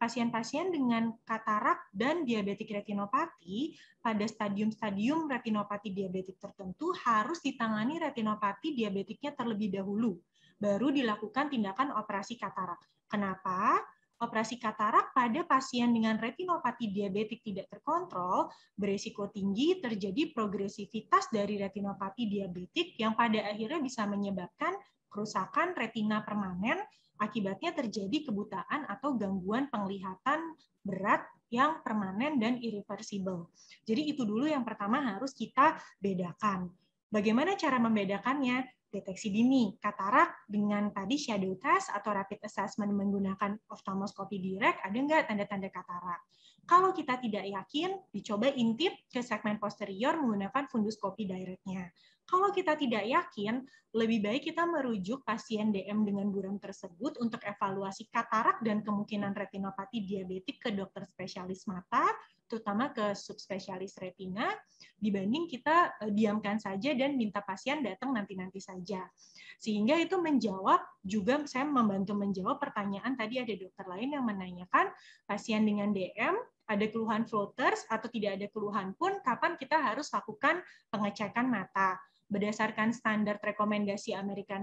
Pasien-pasien dengan katarak dan diabetik retinopati pada stadium-stadium retinopati diabetik tertentu harus ditangani retinopati diabetiknya terlebih dahulu, baru dilakukan tindakan operasi katarak. Kenapa? Operasi katarak pada pasien dengan retinopati diabetik tidak terkontrol berisiko tinggi terjadi progresivitas dari retinopati diabetik yang pada akhirnya bisa menyebabkan kerusakan retina permanen, akibatnya terjadi kebutaan atau gangguan penglihatan berat yang permanen dan irreversible. Jadi itu dulu yang pertama harus kita bedakan. Bagaimana cara membedakannya? Deteksi dini, katarak dengan tadi shadow test atau rapid assessment menggunakan ophthalmoscopy direct, ada nggak tanda-tanda katarak? Kalau kita tidak yakin, dicoba intip ke segmen posterior menggunakan funduskopi direct-nya. Kalau kita tidak yakin, lebih baik kita merujuk pasien DM dengan buram tersebut untuk evaluasi katarak dan kemungkinan retinopati diabetik ke dokter spesialis mata, terutama ke subspesialis retina, dibanding kita diamkan saja dan minta pasien datang nanti-nanti saja. Sehingga itu menjawab, juga saya membantu menjawab pertanyaan tadi ada dokter lain yang menanyakan pasien dengan DM, ada keluhan floaters atau tidak ada keluhan pun, kapan kita harus lakukan pengecekan mata. Berdasarkan standar rekomendasi American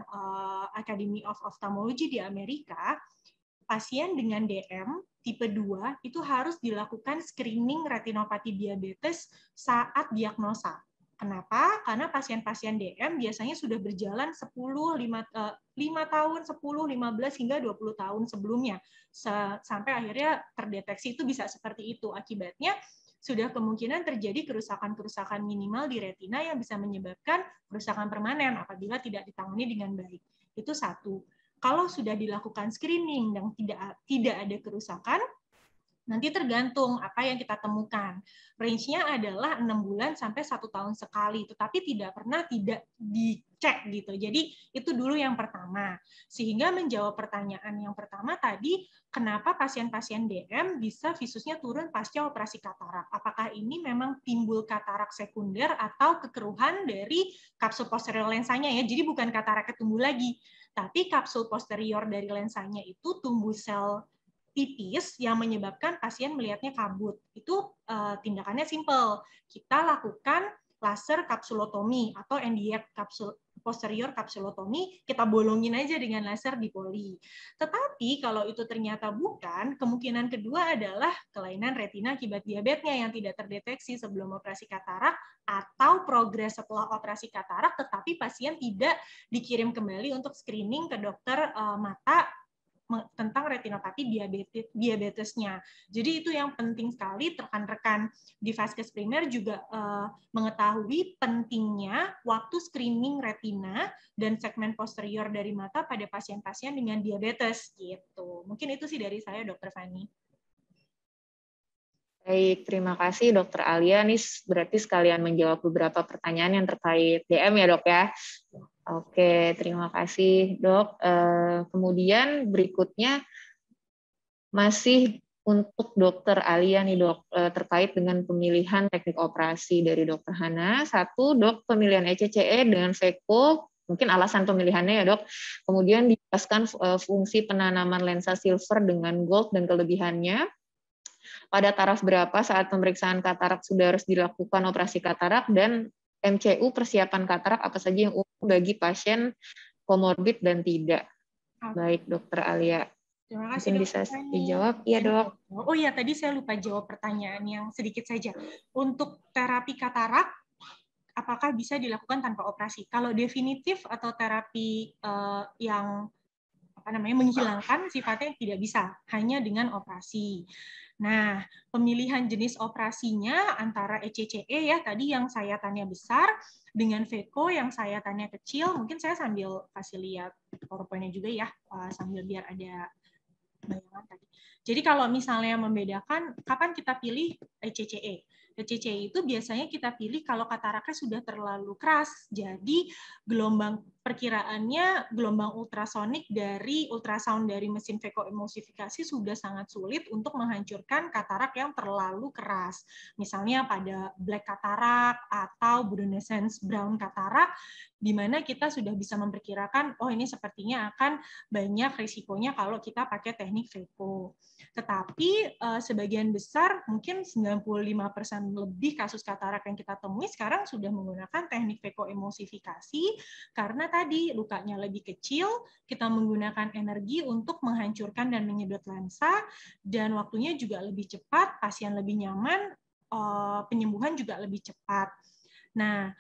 Academy of Ophthalmology di Amerika, pasien dengan DM tipe 2 itu harus dilakukan screening retinopati diabetes saat diagnosa. Kenapa? Karena pasien-pasien DM biasanya sudah berjalan 5 tahun, 10, 15, hingga 20 tahun sebelumnya. Sampai akhirnya terdeteksi itu bisa seperti itu. Akibatnya sudah kemungkinan terjadi kerusakan-kerusakan minimal di retina yang bisa menyebabkan kerusakan permanen apabila tidak ditangani dengan baik. Itu satu. Kalau sudah dilakukan screening dan tidak ada kerusakan, nanti tergantung apa yang kita temukan. Range-nya adalah 6 bulan sampai 1 tahun sekali, tetapi tidak pernah tidak dicek gitu. Jadi itu dulu yang pertama. Sehingga menjawab pertanyaan yang pertama tadi, kenapa pasien-pasien DM bisa visusnya turun pasca operasi katarak? Apakah ini memang timbul katarak sekunder atau kekeruhan dari kapsul posterior lensanya ya? Jadi bukan kataraknya tumbuh lagi, tapi kapsul posterior dari lensanya itu tumbuh sel tipis yang menyebabkan pasien melihatnya kabut. Itu tindakannya simple. Kita lakukan laser kapsulotomi atau NDF posterior kapsulotomi, kita bolongin aja dengan laser dipoli. Tetapi kalau itu ternyata bukan, kemungkinan kedua adalah kelainan retina akibat diabetesnya yang tidak terdeteksi sebelum operasi katarak atau progres setelah operasi katarak, tetapi pasien tidak dikirim kembali untuk screening ke dokter mata tentang retinopati diabetesnya. Jadi itu yang penting sekali, rekan-rekan di Vaskes Primer juga mengetahui pentingnya waktu screening retina dan segmen posterior dari mata pada pasien-pasien dengan diabetes gitu. Mungkin itu sih dari saya, Dr. Fani. Baik, terima kasih Dr. Alia. Ini berarti sekalian menjawab beberapa pertanyaan yang terkait DM ya dok ya. Oke, terima kasih dok. Kemudian berikutnya masih untuk Dr. Alia nih dok, terkait dengan pemilihan teknik operasi dari Dr. Hana. Satu dok, pemilihan ECCE dengan VECO, mungkin alasan pemilihannya ya dok. Kemudian dijelaskan fungsi penanaman lensa silver dengan gold dan kelebihannya. Pada taraf berapa saat pemeriksaan katarak sudah harus dilakukan operasi katarak, dan MCU persiapan katarak apa saja yang umum bagi pasien komorbid dan tidak. Baik, Dokter Alia. Terima kasih, mungkin bisa dijawab. Iya, Dok. Oh iya, tadi saya lupa jawab pertanyaan yang sedikit saja. Untuk terapi katarak, apakah bisa dilakukan tanpa operasi? Kalau definitif atau terapi yang menghilangkan sifatnya tidak bisa, hanya dengan operasi. Nah, pemilihan jenis operasinya antara ECCE ya, tadi yang saya tanya besar, dengan VECO yang saya tanya kecil. Mungkin saya sambil kasih lihat PowerPoint-nya juga ya, sambil biar ada bayangan tadi. Jadi kalau misalnya membedakan, kapan kita pilih ECCE? ECCE itu biasanya kita pilih kalau kataraknya sudah terlalu keras. Jadi gelombang perkiraannya gelombang ultrasonik dari ultrasound dari mesin vekoemulsifikasi sudah sangat sulit untuk menghancurkan katarak yang terlalu keras. Misalnya pada black katarak atau brunescence brown katarak, di mana kita sudah bisa memperkirakan, oh ini sepertinya akan banyak risikonya kalau kita pakai teknik VECO. Tetapi sebagian besar, mungkin 95% lebih kasus katarak yang kita temui sekarang sudah menggunakan teknik vekoemulsifikasi karena tadi lukanya lebih kecil, kita menggunakan energi untuk menghancurkan dan menyedot lensa, dan waktunya juga lebih cepat, pasien lebih nyaman, penyembuhan juga lebih cepat. Nah,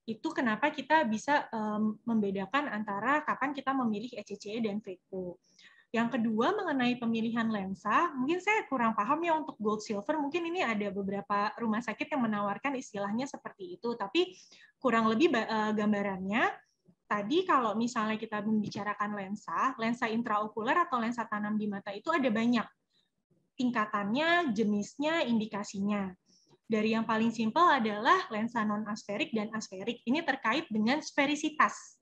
itu kenapa kita bisa membedakan antara kapan kita memilih ECCE dan VECO. Yang kedua, mengenai pemilihan lensa, mungkin saya kurang paham ya untuk gold silver, mungkin ini ada beberapa rumah sakit yang menawarkan istilahnya seperti itu, tapi kurang lebih gambarannya, tadi kalau misalnya kita membicarakan lensa intraokuler atau lensa tanam di mata itu ada banyak tingkatannya, jenisnya, indikasinya. Dari yang paling simpel adalah lensa non-asferik dan asferik. Ini terkait dengan sferisitas.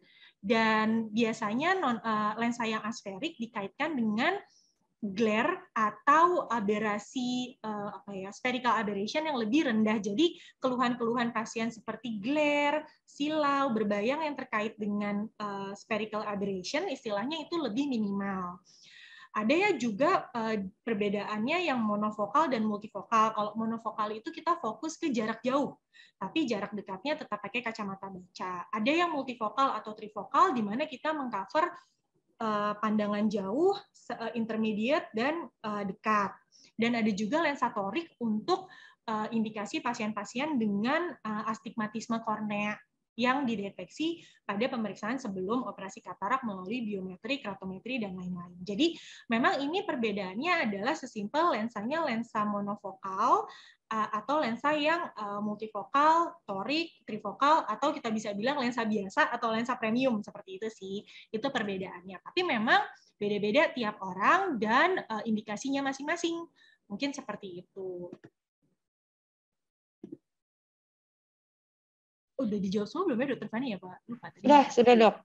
Dan biasanya lensa yang asferik dikaitkan dengan glare atau aberasi spherical aberration yang lebih rendah. Jadi keluhan-keluhan pasien seperti glare, silau, berbayang yang terkait dengan spherical aberration istilahnya itu lebih minimal. Ada ya juga perbedaannya yang monofokal dan multifokal. Kalau monofokal itu kita fokus ke jarak jauh, tapi jarak dekatnya tetap pakai kacamata baca. Ada yang multifokal atau trifokal, di mana kita mengcover pandangan jauh, intermediate, dan dekat. Dan ada juga lensa torik untuk indikasi pasien-pasien dengan astigmatisme kornea yang dideteksi pada pemeriksaan sebelum operasi katarak melalui biometri, keratometri, dan lain-lain. Jadi memang ini perbedaannya adalah sesimpel lensanya lensa monofokal atau lensa yang multifokal, torik, trifokal, atau kita bisa bilang lensa biasa atau lensa premium, seperti itu sih. Itu perbedaannya. Tapi memang beda-beda tiap orang dan indikasinya masing-masing. Mungkin seperti itu. Udah dijawab semua belum ya Dokter Fani ya Pak? Lupa tadi. Sudah Dok.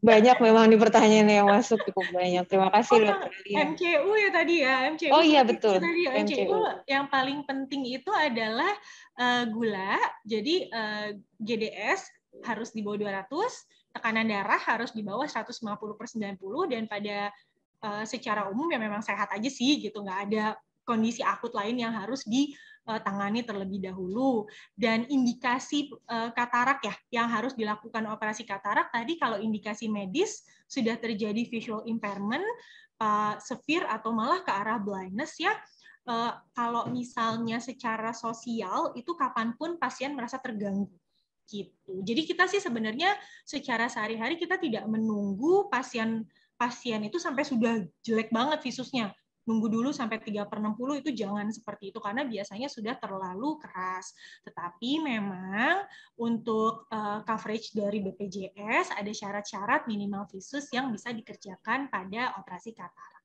Banyak memang di pertanyaan yang masuk, cukup banyak. Terima kasih Dokter Alia. MCU ya tadi ya, MCU. Oh iya betul. Tadi MCU yang paling penting itu adalah gula. Jadi GDS harus di bawah 200, tekanan darah harus di bawah 150/90, dan pada secara umum ya memang sehat aja sih gitu, nggak ada kondisi akut lain yang harus ditangani terlebih dahulu. Dan indikasi katarak ya yang harus dilakukan operasi katarak tadi, kalau indikasi medis sudah terjadi visual impairment severe atau malah ke arah blindness ya. Kalau misalnya secara sosial itu kapanpun pasien merasa terganggu gitu. Jadi kita sih sebenarnya secara sehari-hari kita tidak menunggu pasien itu sampai sudah jelek banget visusnya. Nunggu dulu sampai 3/60 itu jangan seperti itu, karena biasanya sudah terlalu keras. Tetapi memang untuk coverage dari BPJS ada syarat-syarat minimal visus yang bisa dikerjakan pada operasi katarak.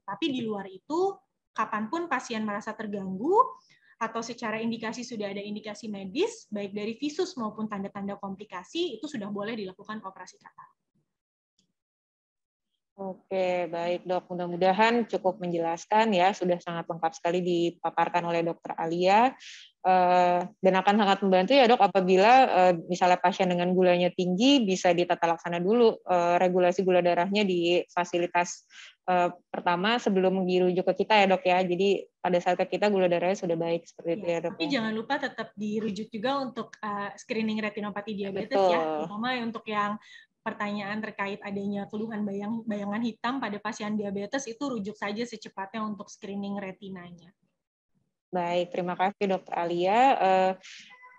Tapi di luar itu, kapanpun pasien merasa terganggu, atau secara indikasi sudah ada indikasi medis, baik dari visus maupun tanda-tanda komplikasi, itu sudah boleh dilakukan operasi katarak. Oke, baik Dok. Mudah-mudahan cukup menjelaskan ya, sudah sangat lengkap sekali dipaparkan oleh Dokter Alia. Dan akan sangat membantu ya Dok apabila misalnya pasien dengan gulanya tinggi bisa ditata laksana dulu regulasi gula darahnya di fasilitas pertama sebelum dirujuk ke kita ya Dok ya. Jadi pada saat ke kita gula darahnya sudah baik seperti itu ya Dok. Tapi jangan lupa tetap dirujuk juga untuk screening retinopati diabetes. Betul. Ya, terutama untuk yang pertanyaan terkait adanya keluhan bayangan hitam pada pasien diabetes, itu rujuk saja secepatnya untuk screening retinanya. Baik, terima kasih Dokter Alia.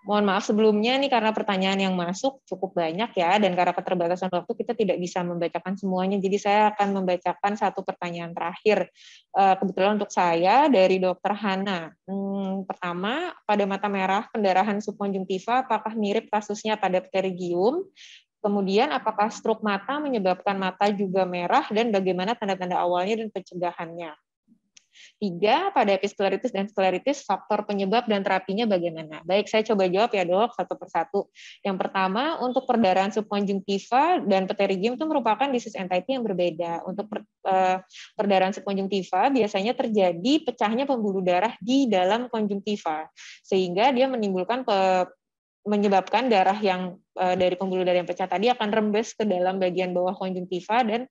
Mohon maaf sebelumnya nih karena pertanyaan yang masuk cukup banyak ya, dan karena keterbatasan waktu kita tidak bisa membacakan semuanya, jadi saya akan membacakan satu pertanyaan terakhir. Kebetulan untuk saya dari Dr. Hana. Pertama, pada mata merah pendarahan subkonjungtiva apakah mirip kasusnya pada pterygium? Kemudian apakah stroke mata menyebabkan mata juga merah dan bagaimana tanda-tanda awalnya dan pencegahannya? 3, pada episkleritis dan skleritis, faktor penyebab dan terapinya bagaimana? Baik, saya coba jawab ya dok, satu persatu. Yang pertama, untuk perdarahan subkonjungtiva dan pterygium itu merupakan disease entity yang berbeda. Untuk perdarahan subkonjungtiva biasanya terjadi pecahnya pembuluh darah di dalam konjungtiva, sehingga dia menyebabkan darah yang dari pembuluh darah yang pecah tadi akan rembes ke dalam bagian bawah konjungtiva dan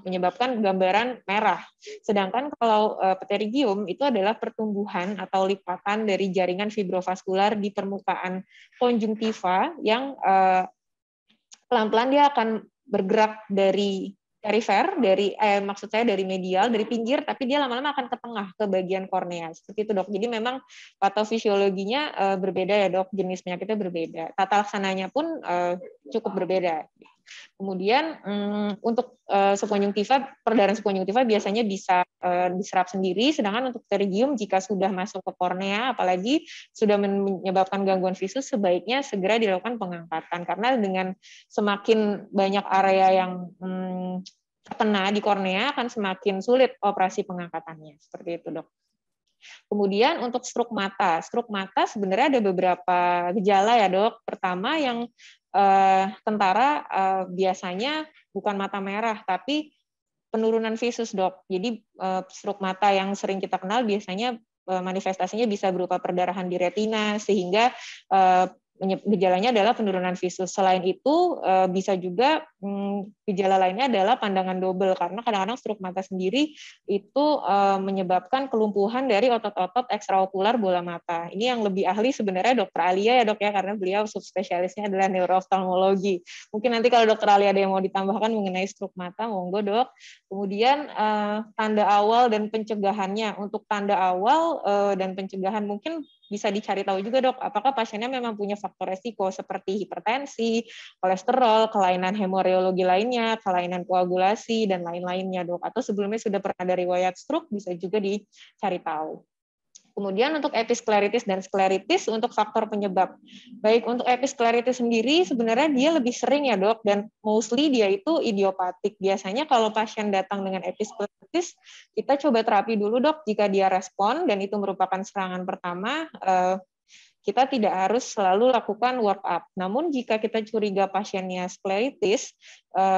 menyebabkan gambaran merah. Sedangkan kalau pterygium itu adalah pertumbuhan atau lipatan dari jaringan fibrovaskular di permukaan konjungtiva yang pelan-pelan dia akan bergerak dari perifer, maksud saya dari medial, dari pinggir, tapi dia lama-lama akan ke tengah, ke bagian kornea. Seperti itu dok. Jadi memang patofisiologinya berbeda ya dok, jenis penyakitnya berbeda. Tata laksananya pun cukup berbeda. Kemudian untuk subkonjungtiva, perdarahan subkonjungtiva biasanya bisa diserap sendiri, sedangkan untuk pterygium jika sudah masuk ke kornea, apalagi sudah menyebabkan gangguan visus, sebaiknya segera dilakukan pengangkatan, karena dengan semakin banyak area yang terkena di kornea akan semakin sulit operasi pengangkatannya. Seperti itu dok. Kemudian untuk stroke mata sebenarnya ada beberapa gejala ya dok. Pertama yang tentara biasanya bukan mata merah tapi penurunan visus dok. Jadi stroke mata yang sering kita kenal biasanya manifestasinya bisa berupa perdarahan di retina sehingga gejalanya adalah penurunan visus. Selain itu bisa juga gejala lainnya adalah pandangan double, karena kadang-kadang stroke mata sendiri itu menyebabkan kelumpuhan dari otot-otot ekstraokular bola mata. Ini yang lebih ahli sebenarnya Dr. Alia ya dok ya, karena beliau subspesialisnya adalah neurooftalmologi. Mungkin nanti kalau Dr. Alia ada yang mau ditambahkan mengenai stroke mata, monggo dok. Kemudian tanda awal dan pencegahannya. Untuk tanda awal dan pencegahan mungkin bisa dicari tahu juga dok, apakah pasiennya memang punya faktor resiko seperti hipertensi, kolesterol, kelainan hemoriologi lainnya, kelainan koagulasi, dan lain-lainnya dok. Atau sebelumnya sudah pernah ada riwayat stroke, bisa juga dicari tahu. Kemudian untuk episkleritis dan skleritis untuk faktor penyebab. Baik, untuk episkleritis sendiri sebenarnya dia lebih sering ya dok, dan mostly dia itu idiopatik. Biasanya kalau pasien datang dengan episkleritis, kita coba terapi dulu dok, jika dia respon dan itu merupakan serangan pertama, kita tidak harus selalu lakukan work up. Namun jika kita curiga pasiennya skleritis,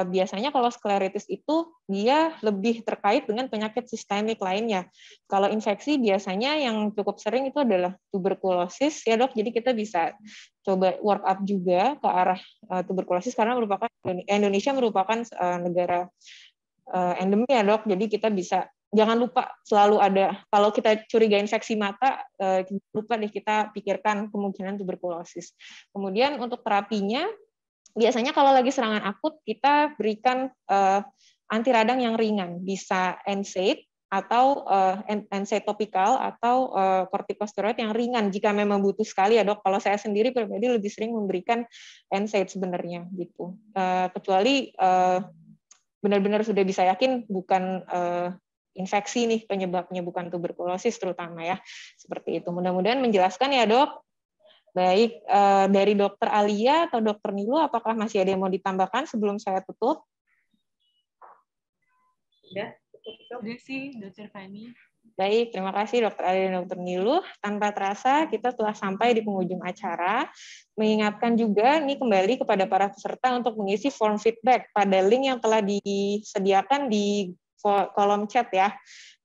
biasanya kalau skleritis itu dia lebih terkait dengan penyakit sistemik lainnya. Kalau infeksi biasanya yang cukup sering itu adalah tuberkulosis ya dok. Jadi kita bisa coba work up juga ke arah tuberkulosis karena Indonesia merupakan negara endemi ya dok. Jadi kita bisa, jangan lupa selalu ada, kalau kita curiga infeksi mata, lupa deh kita pikirkan kemungkinan tuberkulosis. Kemudian untuk terapinya, biasanya kalau lagi serangan akut, kita berikan anti radang yang ringan, bisa NSAID, atau NSAID topikal, atau kortikosteroid yang ringan, jika memang butuh sekali ya dok. Kalau saya sendiri pribadi lebih sering memberikan NSAID sebenarnya, gitu. Kecuali benar-benar sudah bisa yakin bukan infeksi nih penyebabnya, bukan tuberkulosis terutama ya. Seperti itu. Mudah-mudahan menjelaskan ya dok. Baik, dari Dr. Alia atau Dr. Nilu, apakah masih ada yang mau ditambahkan sebelum saya tutup? Sudah, tutup. Sudah sih, Dr. Fani. Baik, terima kasih Dr. Alia dan Dr. Nilu. Tanpa terasa kita telah sampai di penghujung acara. Mengingatkan juga nih kembali kepada para peserta untuk mengisi form feedback pada link yang telah disediakan di kolom chat ya.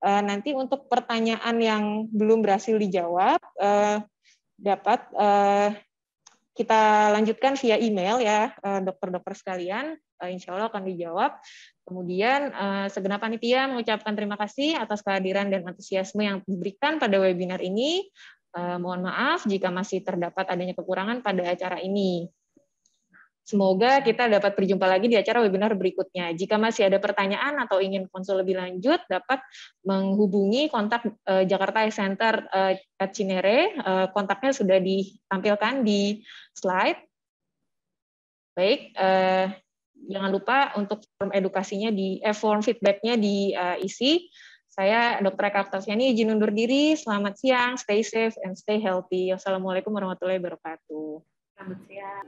Nanti untuk pertanyaan yang belum berhasil dijawab dapat kita lanjutkan via email ya dokter-dokter sekalian. Insya Allah akan dijawab. Kemudian segenap panitia mengucapkan terima kasih atas kehadiran dan antusiasme yang diberikan pada webinar ini. Mohon maaf jika masih terdapat adanya kekurangan pada acara ini. Semoga kita dapat berjumpa lagi di acara webinar berikutnya. Jika masih ada pertanyaan atau ingin konsul lebih lanjut, dapat menghubungi kontak Jakarta Center @Cinere. Kontaknya sudah ditampilkan di slide. Baik, jangan lupa untuk form edukasinya form feedback-nya diisi. Saya Dr. Eka Oktaviani izin undur diri. Selamat siang, stay safe and stay healthy. Wassalamualaikum warahmatullahi wabarakatuh. Selamat siang.